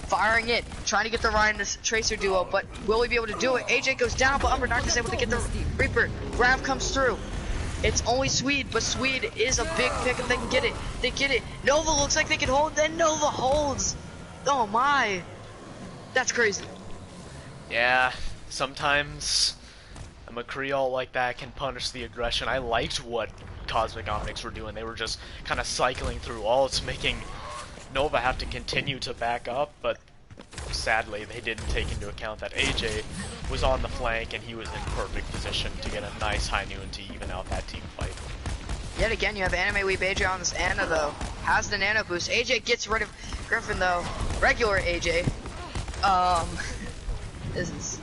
firing it, trying to get the Ryan and Tracer duo, but will he be able to do it? AJ goes down, but Umber Noctis is able to get the Reaper. Grav comes through. It's only Swede, but Swede is a big pick if they can get it. They get it. Nova looks like they can hold, then Nova holds. Oh my. That's crazy. Yeah, sometimes a McCree ult like that can punish the aggression. I liked what Cosmic Omnics were doing. They were just kind of cycling through ults, making Nova have to continue to back up, but sadly they didn't take into account that AJ was on the flank and he was in perfect position to get a nice high noon to even out that team fight. Yet again, you have Anime Weave AJ on this Ana though. Has the nano boost. AJ gets rid of Griffin though. Regular AJ. This is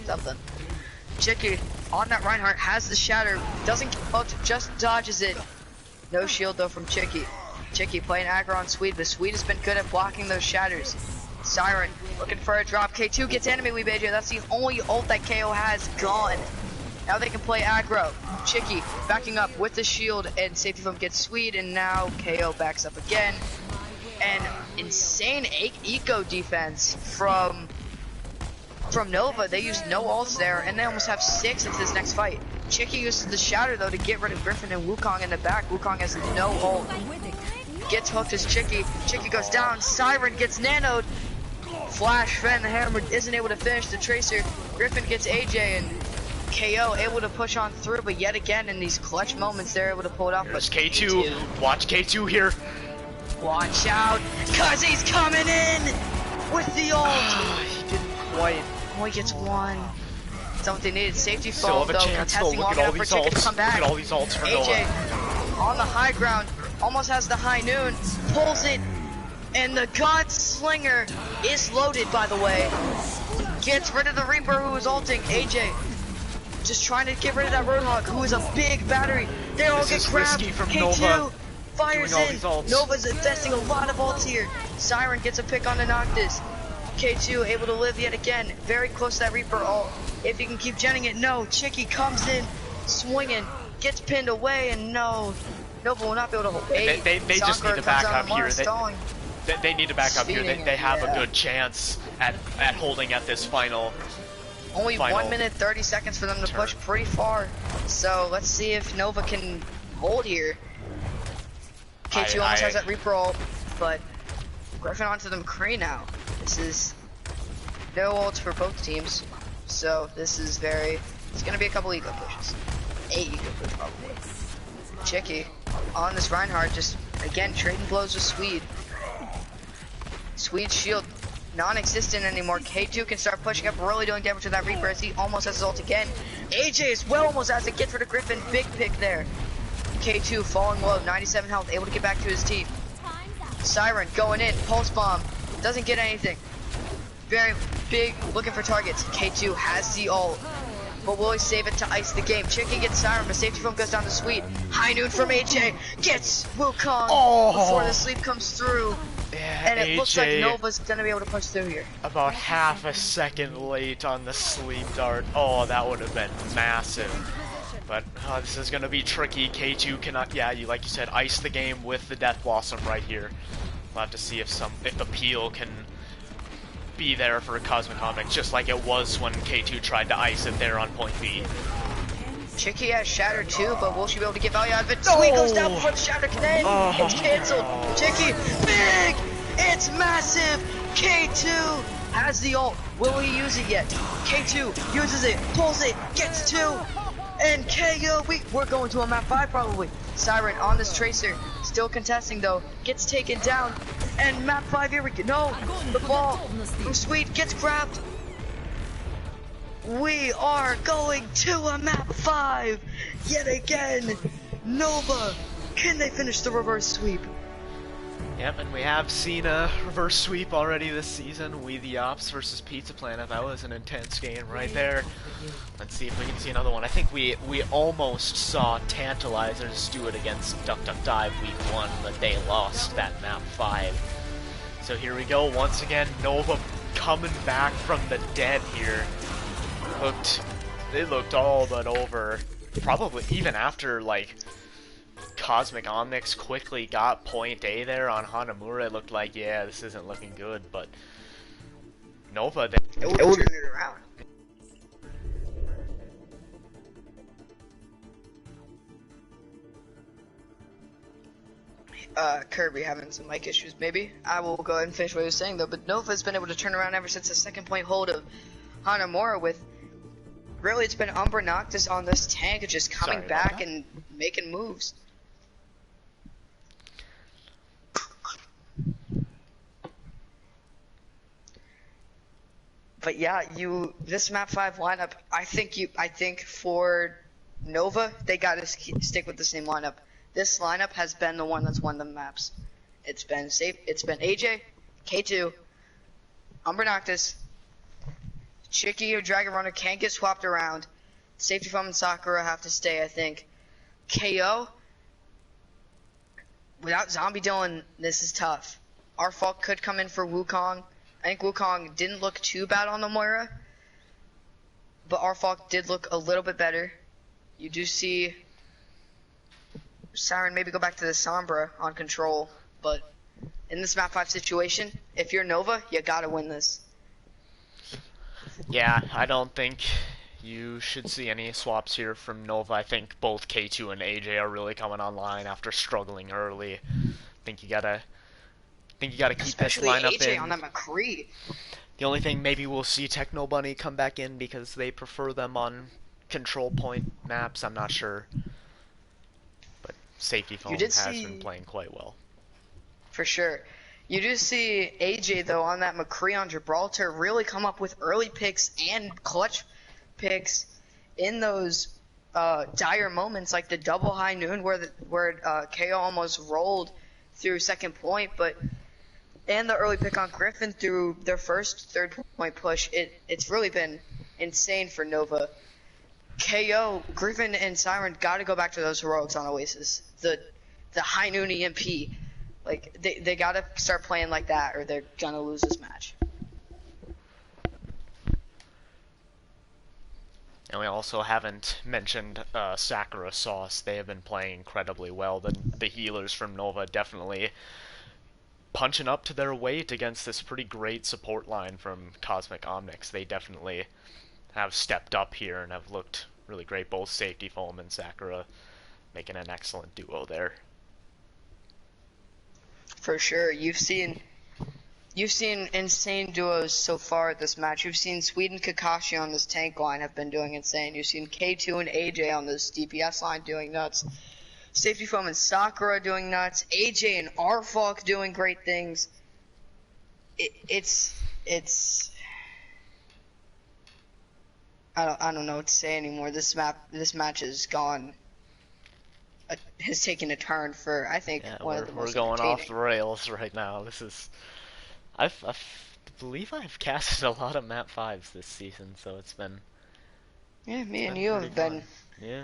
something. Chicky on that Reinhardt has the Shatter. Doesn't get out, just dodges it. No shield though from Chicky. Chicky playing aggro on Swede, but Swede has been good at blocking those Shatters. Siren looking for a drop. K2 gets enemy weave AJ. That's the only ult that KO has gone. Now they can play aggro. Chicky backing up with the shield, and safety foam gets Swede, and now KO backs up again. And insane eco defense from Nova. They used no ults there, and they almost have 6 into this next fight. Chicky uses the shatter though to get rid of Griffin and Wukong in the back. Wukong has no ult. Gets hooked as Chicky. Chicky goes down. Siren gets nanoed. Flash Fen, the hammer isn't able to finish the tracer. Griffin gets AJ, and KO able to push on through, but yet again in these clutch moments they're able to pull it off. There's But K2. Watch K2 here. Watch out, cause he's coming in with the ult. He didn't quite. Oh, he gets one. That's what they needed. Safety Still fall have a though, chance though. contesting Look long at all enough for these Chicken to ults. come Look back. at all these ults for AJ Noah. on the high ground, almost has the high noon, pulls it, and the Gunslinger is loaded, by the way. Gets rid of the Reaper who is ulting. AJ just trying to get rid of that Roadhog who is a big battery. They all This get is grabbed. risky from K2 Nova, fires doing all in. these ults. Nova's investing a lot of ults here. Siren gets a pick on the Noctis. K2 able to live yet again. Very close to that Reaper ult. If he can keep genning it, no. Chicky comes in, swinging, gets pinned away, and no. Nova will not be able to hold. They just need to back up here. They need to back up here. Speeding They have yeah. a good chance at holding at this final. Only Final 1 minute 30 seconds for them to turn. push pretty far. So let's see if Nova can hold here. K2 almost has that Reaper ult, but Griffin onto the McCree now. This is no ults for both teams. So this is it's gonna be a couple eco pushes. 8 eco pushes probably. Chicky on this Reinhardt, just again trading blows with Swede. Swede's shield non-existent anymore. K2 can start pushing up, really doing damage to that Reaper as he almost has his ult again. AJ as well almost has it, gets rid of Griffin, big pick there. K2 falling low, 97 health, able to get back to his team. Siren going in, pulse bomb, doesn't get anything. Very big, looking for targets. K2 has the ult, but will he save it to ice the game? Chicken gets Siren, but safety foam goes down to Sweet. High noon from AJ, gets Wukong before the sleep comes through. Yeah, And it AJ, looks like Nova's gonna be able to push through here. about half a second late on the sleep dart. Oh, that would have been massive. But this is gonna be tricky. K2 cannot, yeah, like you said, ice the game with the Death Blossom right here. We'll have to see if the peel can be there for a Cosmic Omnics, just like it was when K2 tried to ice it there on point B. Chicky has Shatter too, but will she be able to get value out of it? Sweet goes down before the Shatter can end. It's cancelled. Chicky, big! It's massive! K2 has the ult. Will he use it yet? K2 uses it, pulls it, gets 2, and KO. We're going to a map 5 probably. Siren on this Tracer, still contesting though, gets taken down, and map 5 here we go. No, the ball from Sweet gets grabbed. We are going to a map 5 yet again. Nova, can they finish the reverse sweep? Yep, and we have seen a reverse sweep already this season. We the Ops versus Pizza Planet. That was an intense game right there. Let's see if we can see another one. I think we almost saw Tantalizers do it against Duck Duck Dive week 1, but they lost that map 5. So here we go once again. Nova coming back from the dead here. They looked all but over. Probably even after like Cosmic Omnics quickly got point A there on Hanamura, it looked like, yeah, this isn't looking good, but Nova, It will turn it around. Kirby having some mic issues, maybe. I will go ahead and finish what he was saying though, but Nova's been able to turn around ever since the second point hold of Hanamura with really, it's been Umbra Noctis on this tank, just coming back and making moves. But yeah, this map 5 lineup, I think for Nova, they gotta stick with the same lineup. This lineup has been the one that's won the maps. It's been AJ, K2, Umbra Noctis, Chicky or Dragon Runner can't get swapped around. Safety Foam and Sakura have to stay, I think. KO, without Zombie Dylan, this is tough. Our Falk could come in for Wukong. I think Wukong didn't look too bad on the Moira, but Arfok did look a little bit better. You do see Siren maybe go back to the Sombra on control, but in this map 5 situation, if you're Nova, you gotta win this. Yeah, I don't think you should see any swaps here from Nova. I think both K2 and AJ are really coming online after struggling early. I think you gotta keep Especially this lineup AJ in. on that McCree. The only thing, maybe we'll see Techno Bunny come back in because they prefer them on control point maps. I'm not sure, but Safety Foam has been playing quite well. For sure. You do see AJ, though, on that McCree on Gibraltar really come up with early picks and clutch picks in those dire moments, like the double high noon where KO almost rolled through second point, and the early pick on Griffin through their first third point push. It's really been insane for Nova. KO, Griffin, and Siren got to go back to those heroics on Oasis. The high noon EMP. Like, they gotta start playing like that or they're gonna lose this match. And we also haven't mentioned Sakura Sauce. They have been playing incredibly well. The healers from Nova definitely punching up to their weight against this pretty great support line from Cosmic Omnics. They definitely have stepped up here and have looked really great. Both Safety Foam and Sakura making an excellent duo there. For sure. You've seen insane duos so far at this match. You've seen Sweden Kakashi on this tank line have been doing insane. You've seen K2 and AJ on this DPS line doing nuts. Safety Foam and Sakura doing nuts. AJ and Arfok doing great things. It's I don't know what to say anymore. This match has gone. Has taken a turn for, I think, one of the most we're going entertaining. off the rails right now. This is, I believe I've casted a lot of map 5s this season, so it's been. Yeah, me and you have been. Yeah.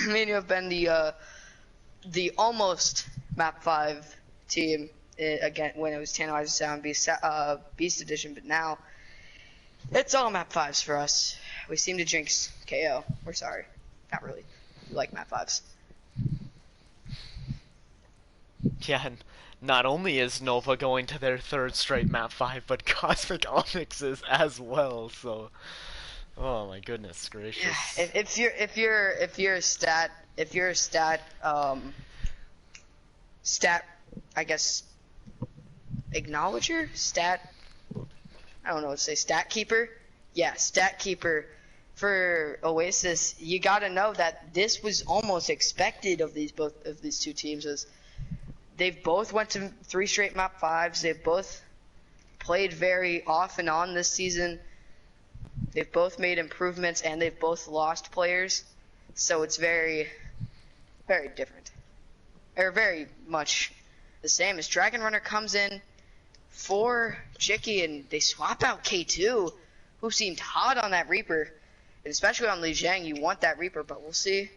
Me and you have been the almost map 5 team again when it was Tantalizing Sound Beast Edition, but now it's all map 5s for us. We seem to jinx KO. We're sorry, not really. We like map 5s. Yeah, and not only is Nova going to their third straight map 5, but Cosmic Omnics is as well. So, oh my goodness gracious! Yeah, if you're a stat I guess acknowledger I don't know what to say, stat keeper. Yeah, stat keeper for Oasis. You got to know that this was almost expected of both of these two teams, as they've both went to 3 straight map 5s. They've both played very off and on this season. They've both made improvements, and they've both lost players. So it's very, very different. Or very much the same as Dragon Runner comes in for Chicky, and they swap out K2, who seemed hot on that Reaper. And especially on Li Jiang, you want that Reaper, but we'll see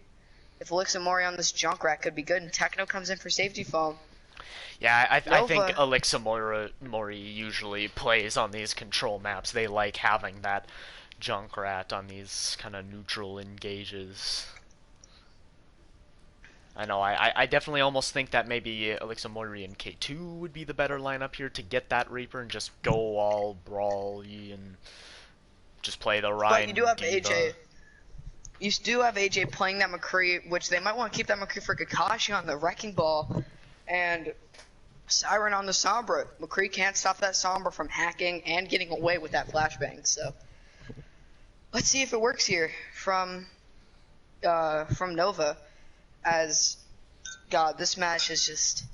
if Elixir Mori on this Junkrat could be good. And Techno comes in for Safety Foam. Yeah, I think Elixir Mori usually plays on these control maps. They like having that Junkrat on these kind of neutral engages. I know, I definitely almost think that maybe Elixir Mori and K2 would be the better lineup here to get that Reaper and just go all brawl-y and just play the Ryan. But you do have Diva. AJ. You do have AJ playing that McCree, which they might want to keep that McCree for Kakashi on the Wrecking Ball, and Siren on the Sombra. McCree can't stop that Sombra from hacking and getting away with that flashbang. So let's see if it works here from Nova. As God, this match is just.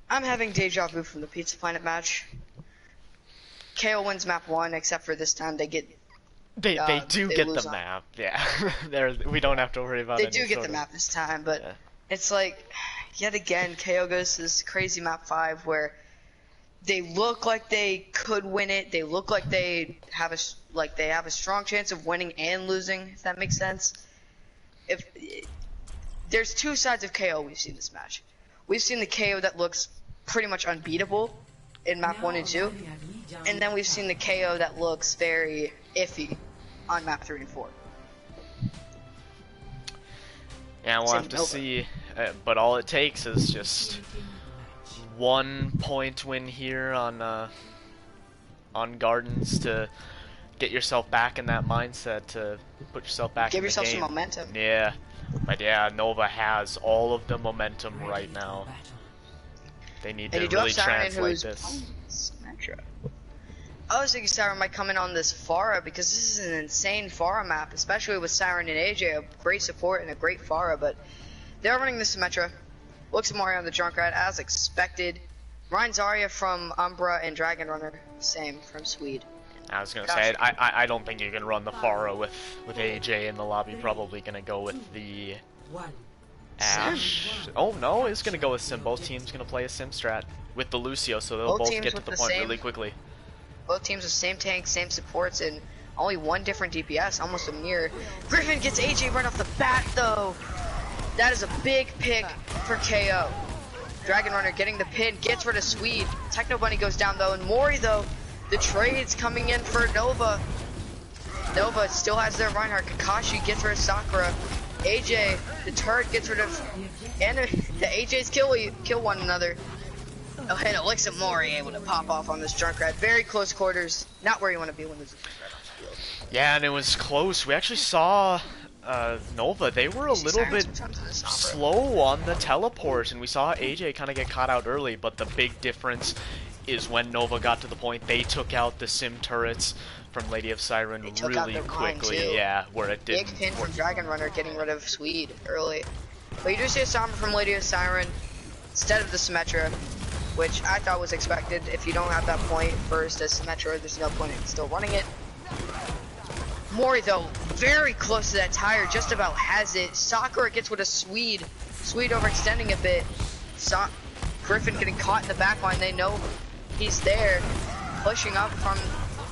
I'm having deja vu from the Pizza Planet match. KO wins map 1, except for this time they get. They do get the on. map, yeah. We don't have to worry about. They do get the map this time, but yeah. It's like, yet again, KO goes to this crazy map 5 where they look like they could win it. They look like they have a strong chance of winning and losing, if that makes sense. There's two sides of KO we've seen this match. We've seen the KO that looks pretty much unbeatable, in map 1 and 2. And then we've seen the KO that looks very iffy on map 3 and 4. Yeah, we'll have to see. But all it takes is just 1 point win here on Gardens to get yourself back in that mindset, to put yourself back in the game. Give yourself some momentum. Yeah. But yeah, Nova has all of the momentum right now. They need to really translate this. Symmetra. I was thinking Siren might come in on this Pharah because this is an insane Pharah map, especially with Siren and AJ, a great support and a great Pharah, but they're running the Symmetra. Looks at Mario on the Junkrat as expected. Ryan Zarya from Umbra and Dragon Runner, same from Swede. I was gonna say, I don't think you can run the Pharah with AJ in the lobby. Probably gonna go with the Ashe. Oh no, it's gonna go with Sim. Both teams gonna play a Sim strat with the Lucio, so they'll both get to the point really quickly. Both teams with same tanks, same supports, and only one different DPS, almost a mirror. Griffin gets AJ right off the bat though. That is a big pick for KO. Dragon Runner getting the pin, gets rid of Swede. Techno Bunny goes down though, and Mori though. The trade's coming in for Nova. Nova still has their Reinhardt. Kakashi gets rid of Sakura. AJ, the turret gets rid of, and the AJs kill one another. Oh, and Elixir Mori able to pop off on this Junkrat. Very close quarters. Not where you want to be when there's a Junkrat on the field. Yeah, and it was close. We actually saw Nova. They were a little bit slow on the teleport, and we saw AJ kind of get caught out early, but the big difference is when Nova got to the point, they took out the Sim turrets from Lady of Siren really quickly. Yeah, where it didn't. Big pin from Dragon Runner getting rid of Swede early. But you do see a Sombra from Lady of Siren instead of the Symmetra, which I thought was expected. If you don't have that point first as Symmetra, there's no point in still running it. Mori though, very close to that tire, just about has it. Sakura gets with a Swede. Swede overextending a bit. Griffin getting caught in the back line. They know he's there, pushing up from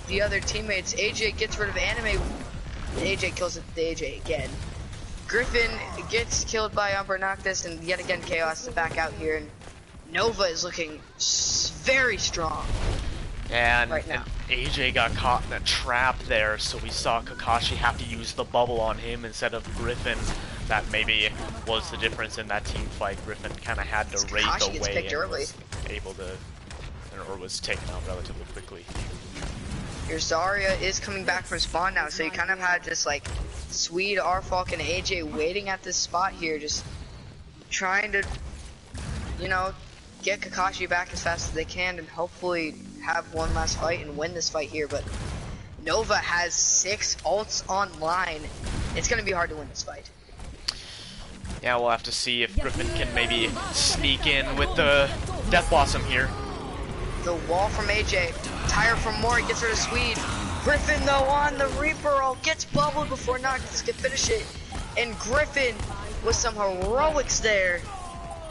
the other teammates. AJ gets rid of Anime. AJ kills the AJ again. Griffin gets killed by Umbra Noctis, and yet again KO has to back out here. And Nova is looking very strong. And, right now. and AJ got caught in a trap there, so we saw Kakashi have to use the bubble on him instead of Griffin. That maybe was the difference in that team fight. Griffin kind of had to raid the way and was able to, or was taken out relatively quickly. Your Zarya is coming back from spawn now, so you kind of had just like Swede, Arfalk, and AJ waiting at this spot here, just trying to, you know, get Kakashi back as fast as they can and hopefully have one last fight and win this fight here. But Nova has 6 ults online. It's going to be hard to win this fight. Yeah, we'll have to see if Griffin can maybe sneak in with the Death Blossom here. The wall from AJ, tire from Mori, gets rid of Swede. Griffin though on the Reaper ult, gets bubbled before Noctis can finish it. And Griffin with some heroics there.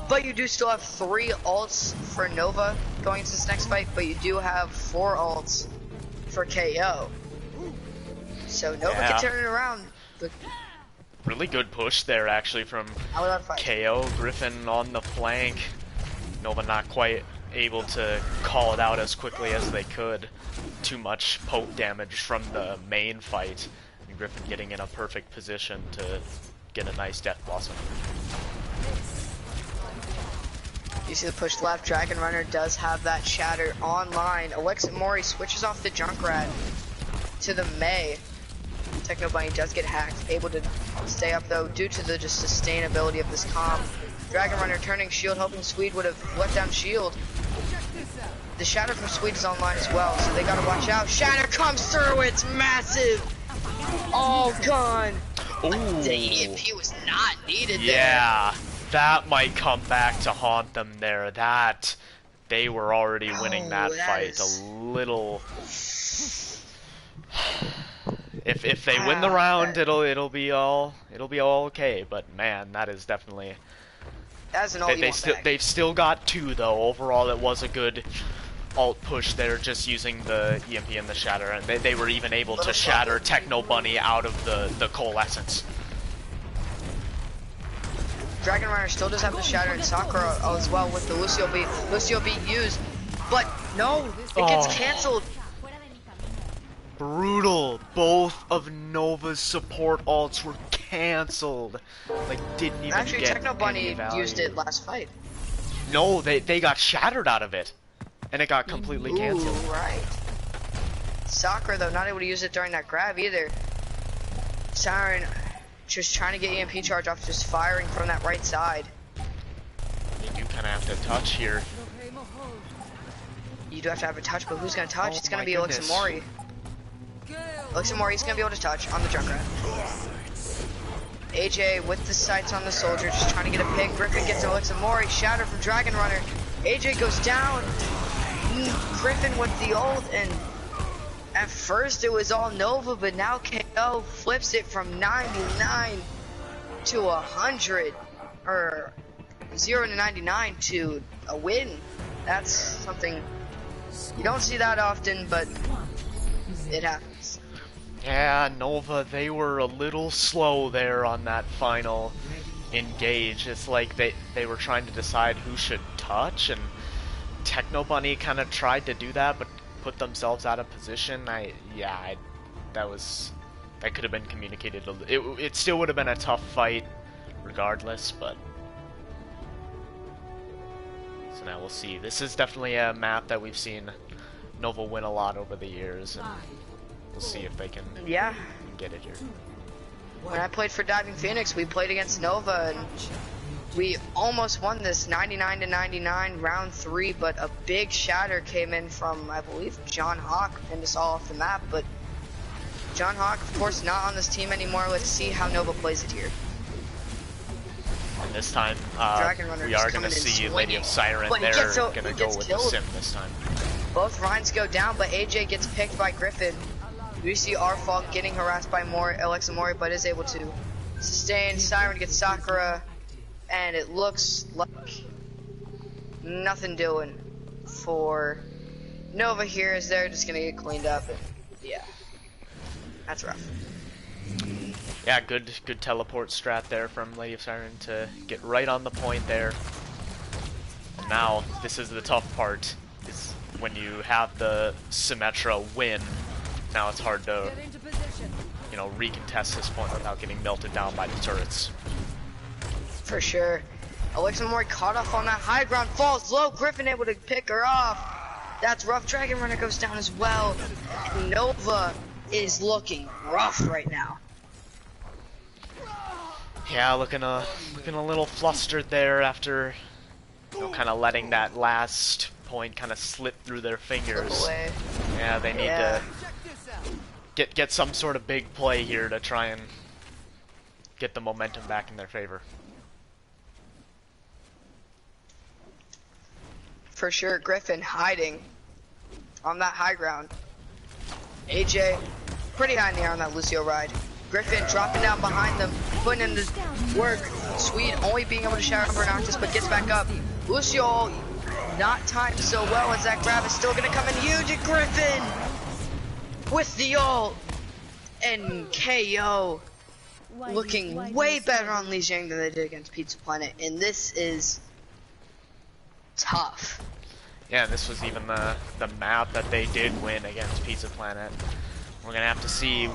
But you do still have 3 ults for Nova going into this next fight, but you do have 4 ults for KO. So Nova can turn it around. But really good push there actually from KO. Griffin on the flank. Nova not quite able to call it out as quickly as they could. Too much poke damage from the main fight. And Griffin getting in a perfect position to get a nice Death Blossom. You see the push left. Dragon Runner does have that shatter online. Elixir Mori switches off the Junkrat to the Mei. Techno Bunny does get hacked, able to stay up though due to the just sustainability of this comp. Dragon Runner turning shield, hoping Swede would have let down shield. The shatter from Swede is online as well, so they gotta watch out. Shatter comes through, it's massive! All gone! Ooh. The EMP was not needed there. Yeah, that might come back to haunt them there. That, they were already winning that fight a little... If they win the round, it'll be all okay. But man, that is definitely. That's an ult they've still got 2 though. Overall, it was a good ult push there, just using the EMP and the shatter, and they were even able to shatter Techno Bunny out of the coalescence. Dragon Runner still does have the shatter and Sakura as well with the Lucio beat. Lucio beat used. but no, it gets canceled. Brutal. Both of Nova's support ults were canceled. Like, didn't even Actually, get Techno any Bunny value. used it last fight. No, they got shattered out of it. And it got completely canceled. Ooh, right. Sakura, though, not able to use it during that grab either. Siren just trying to get EMP charge off, just firing from that right side. You do kind of have to touch here. You do have to have a touch, but who's going to touch? Oh It's going my to be goodness. Elixir Mori's going to be able to touch on the Junkrat. AJ with the sights on the soldier, just trying to get a pick. Griffin gets an Elixir Mori, shatter from Dragon Runner. AJ goes down. Griffin with the ult, and at first it was all Nova, but now KO flips it from 99 to 100, or 0 to 99 to a win. That's something you don't see that often, but it happens. Yeah, Nova, they were a little slow there on that final engage. It's like they were trying to decide who should touch, and Techno Bunny kind of tried to do that, but put themselves out of position. That could have been communicated. It still would have been a tough fight, regardless. But so now we'll see. This is definitely a map that we've seen Nova win a lot over the years, and we'll see if they can get it here. When I played for Diving Phoenix, we played against Nova, and we almost won this 99 to 99 round 3, but a big shatter came in from, I believe, John Hawk, pinned us all off the map. But John Hawk, of course, not on this team anymore. Let's see how Nova plays it here. And this time, we are going to see Lady of Siren. They're going to go with the sim this time. Both Rhines go down, but AJ gets picked by Griffin. We see Arfalk getting harassed by Elixir Mori, but is able to sustain. Siren gets Sakura, and it looks like nothing doing for Nova here, as they're just gonna get cleaned up. And yeah, that's rough. Yeah, good teleport strat there from Lady of Siren to get right on the point there. And now, this is the tough part, is when you have the Symmetra win. Now it's hard to, recontest this point without getting melted down by the turrets. For sure. Elixir Mori caught off on that high ground, falls low. Griffin able to pick her off. That's rough. Dragon Runner goes down as well. And Nova is looking rough right now. Yeah, looking a little flustered there after, kind of letting that last point kind of slip through their fingers. Yeah, they need to get some sort of big play here to try and get the momentum back in their favor. For sure, Griffin hiding on that high ground. AJ pretty high in the air on that Lucio ride. Griffin dropping down behind them, putting in the work. Sweet only being able to shower over Noctis, but gets back up. Lucio not timed so well, as that grab is still going to come in huge. And Griffin with the ult and KO, looking way better on Lee Zhang than they did against Pizza Planet, and this is tough. Yeah, this was even the map that they did win against Pizza Planet. We're gonna have to see.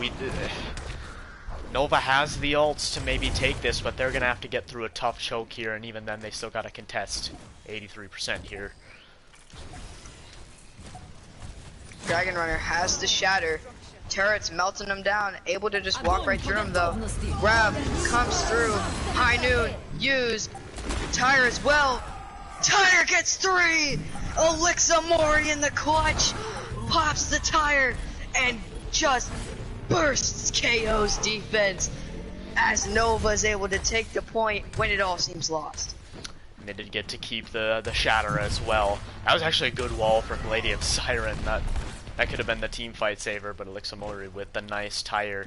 Nova has the ults to maybe take this, but they're gonna have to get through a tough choke here, and even then they still gotta contest 83% here. Dragon Runner has the shatter. Turrets melting them down, able to just walk right through them though. Grab comes through. High noon, use. Tire as well. Tire gets 3. Elixir Mori in the clutch. Pops the tire and just bursts KO's defense, as Nova is able to take the point when it all seems lost. And they did get to keep the shatter as well. That was actually a good wall from Lady of Siren. That could have been the team fight saver, but Elixir Mori with the nice tire.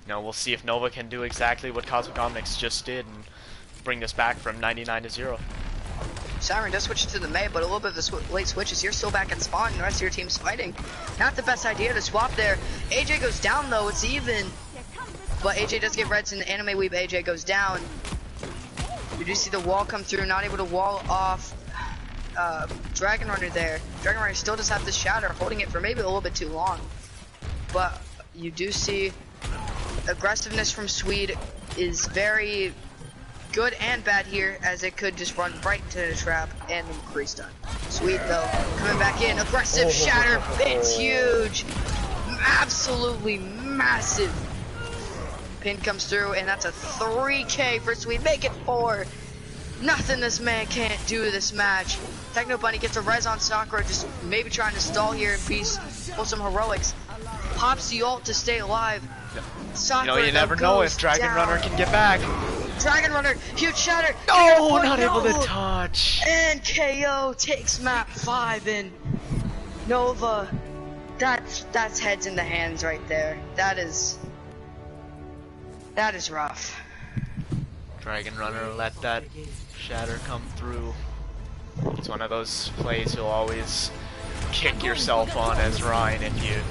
We'll see if Nova can do exactly what Cosmic Omnics just did and bring this back from 99 to 0. Siren does switch to the Mei, but a little bit of the late switches. You're still back in spawn, and the rest of your team's fighting. Not the best idea to swap there. AJ goes down though, it's even. But AJ does get reds in the anime weave. AJ goes down. You do see the wall come through, not able to wall off Dragon Runner there. Dragon Runner still does have the Shatter, holding it for maybe a little bit too long. But you do see aggressiveness from Swede is very good and bad here, as it could just run right into the trap and increase done. Swede though, coming back in, aggressive Shatter, it's huge, absolutely massive. Pin comes through, and that's a 3K for Swede, make it 4. Nothing this man can't do this match. Techno Bunny gets a res on Sakura, just maybe trying to stall here and pull some heroics. Pops the ult to stay alive. Sakura, you never know if Dragon Runner can get back. Dragon Runner, huge Shatter. No, not able to touch. And KO takes map 5 in. Nova, that's heads in the hands right there. That is rough. Dragon Runner let that Shatter come through. It's one of those plays you'll always kick yourself on as Ryan if you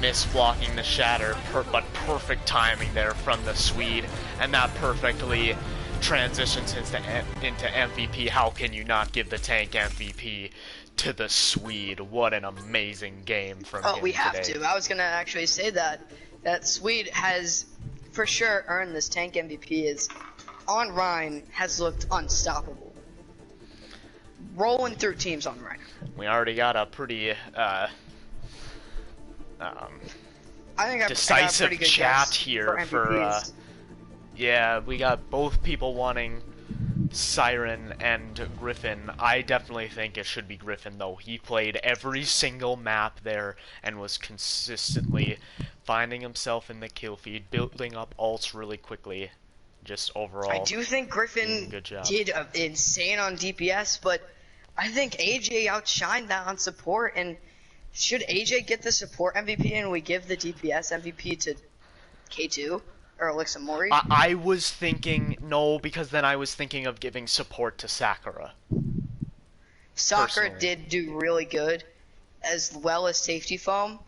miss blocking the Shatter, but perfect timing there from the Swede, and that perfectly transitions into MVP. How can you not give the tank MVP to the Swede? What an amazing game from him we have today. to. I was gonna actually say that Swede has for sure earned this tank MVP. Is on Rhine has looked unstoppable, rolling through teams on Rhine. We already got a pretty I think decisive I got a pretty good chat guess here for MVPs. yeah, we got both people wanting Siren and Griffin. I definitely think it should be Griffin, though. He played every single map there and was consistently finding himself in the kill feed, building up ults really quickly. Just overall, I do think Griffin good job. did insane on DPS, but I think AJ outshined that on support. And should AJ get the support MVP and we give the DPS MVP to K2 or Elixir Mori? I was thinking no, because then I was thinking of giving support to Sakura. Sakura personally. did do really good, as well as Safety Foam.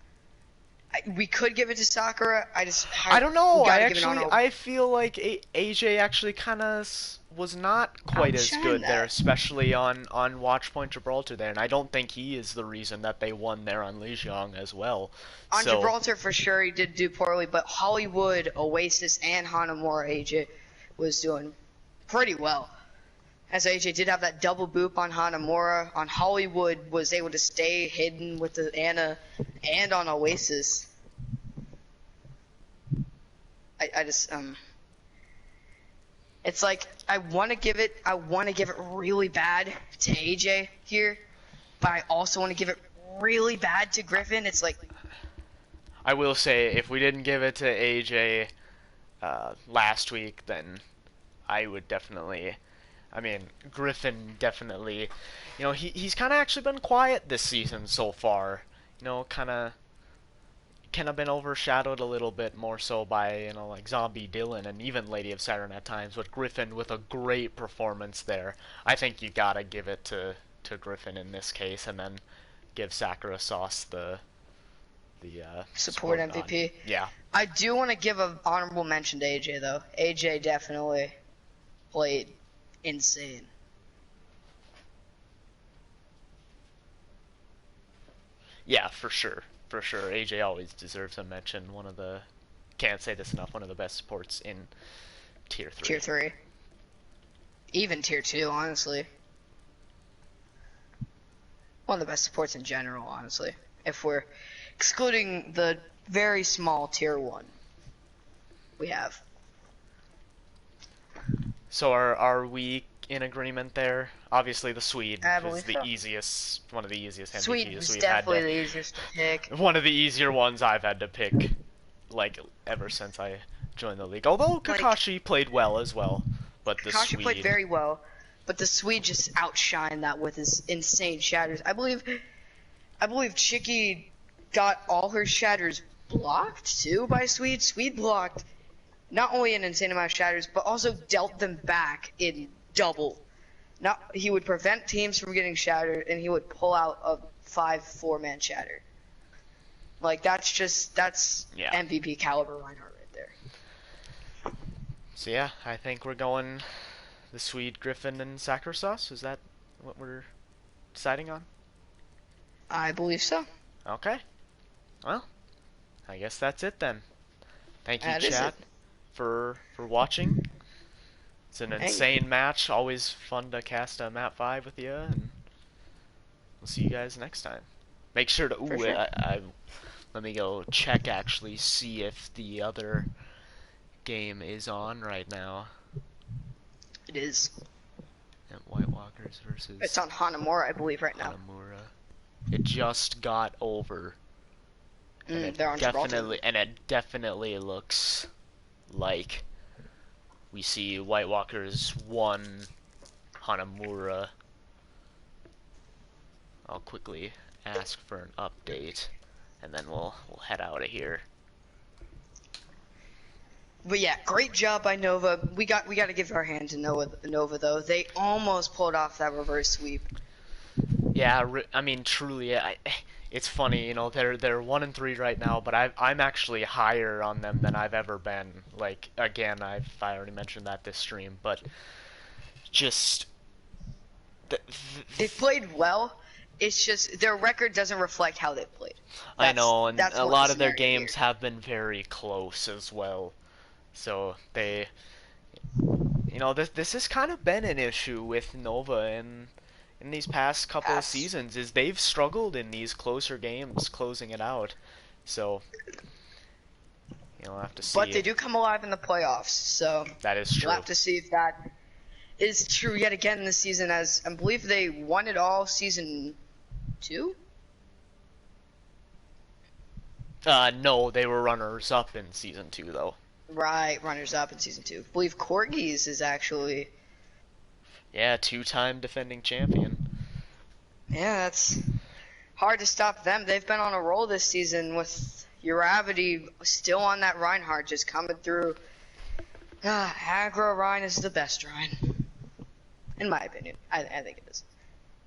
We could give it to Sakura. I don't know. I I feel like AJ actually kind of was not quite as good there, especially on Watchpoint Gibraltar there, and I don't think he is the reason that they won there on Lijiang as well. On Gibraltar, for sure, he did do poorly, but Hollywood, Oasis, and Hanamura AJ was doing pretty well. As AJ did have that double boop on Hanamura, on Hollywood was able to stay hidden with the Ana, and on Oasis. It's like I want to give it really bad to AJ here, but I also want to give it really bad to Griffin. It's like, I will say, if we didn't give it to AJ last week, then I would definitely. I mean, Griffin definitely. You know, he's kind of actually been quiet this season so far. You know, kind of been overshadowed a little bit more so by, like Zombie Dylan and even Lady of Saturn at times, but Griffin with a great performance there. I think you gotta give it to Griffin in this case, and then give Sakura Sauce the support MVP. Yeah. I do want to give an honorable mention to AJ though. AJ definitely played insane. Yeah, for sure. For sure. AJ always deserves a mention. Can't say this enough, one of the best supports in Tier 3. Tier 3. Even Tier 2, honestly. One of the best supports in general, honestly. If we're excluding the very small Tier 1 we have. So are we in agreement there? Obviously the Swede is the easiest, one of the easiest MVPs Swede we've is had definitely the easiest to pick. One of the easier ones I've had to pick, like, ever since I joined the league. Although Kakashi played well as well, but the Kakashi Swede played very well, but the Swede just outshined that with his insane shatters. I believe Chicky got all her shatters blocked too by Swede. Swede blocked not only an insane amount of shatters, but also dealt them back in double. Now he would prevent teams from getting shattered, and he would pull out a 5-4-man shatter. Like that's MVP caliber Reinhardt right there. So yeah, I think we're going the Swede, Griffin, and Sakura Sauce. Is that what we're deciding on? I believe so. Okay. Well, I guess that's it then. Thank you, That is it. chat, for watching. It's an Hey, insane match. Always fun to cast a map 5 with you, and we'll see you guys next time. Make sure to for ooh, sure. let me go check actually see if the other game is on right now. It is. And White Walkers It's versus on Hanamura, I believe, right now. Hanamura. It just got over, and They're on Gibraltar. it definitely looks like we see White Walkers 1, Hanamura. I'll quickly ask for an update, and then we'll head out of here. But yeah, great job by Nova. We got to give our hand to Nova though. They almost pulled off that reverse sweep. Yeah, I mean, truly, it's funny, you know, they're 1-3 right now, but I'm actually higher on them than I've ever been. Like, again, I already mentioned that this stream, but just They've played well. It's just their record doesn't reflect how they played. I know, and That's a what the lot of their scenario games here. have been very close as well. So they, you know, this has kind of been an issue with Nova in these past couple of Pass. seasons, is they've struggled in these closer games closing it out. So, you know, we'll have to But see. they do come alive in the playoffs, so That is we'll true. have to see if that is true yet again this season. As I believe they won it all season 2. No, they were runners up in season 2 though. Right, runners up in season 2. I believe Corgis is actually. Yeah, 2-time defending champion. Yeah, that's hard to stop them. They've been on a roll this season with Uravity still on that Reinhardt just coming through. Aggro Rhine is the best Rhine. In my opinion. I think it is.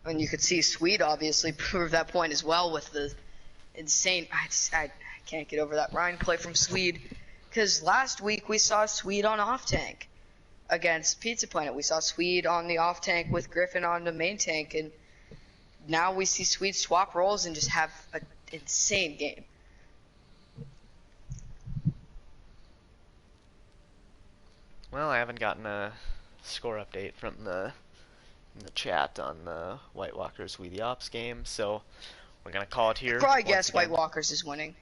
I mean, you could see Swede obviously prove that point as well with the insane. I can't get over that Rhine play from Swede. Because last week we saw Swede on off tank against Pizza Planet. We saw Swede on the off tank with Griffin on the main tank, and now we see Swede swap roles and just have an insane game. Well, I haven't gotten a score update from the chat on the White Walkers We the Ops game, so we're gonna call it here. Probably once guess White again. Walkers is winning.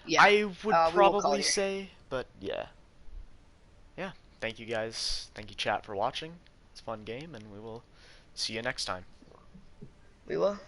Yeah, I would we will call probably it here. say, but yeah. Yeah, thank you guys, thank you chat for watching. It's a fun game, and we will see you next time. We will.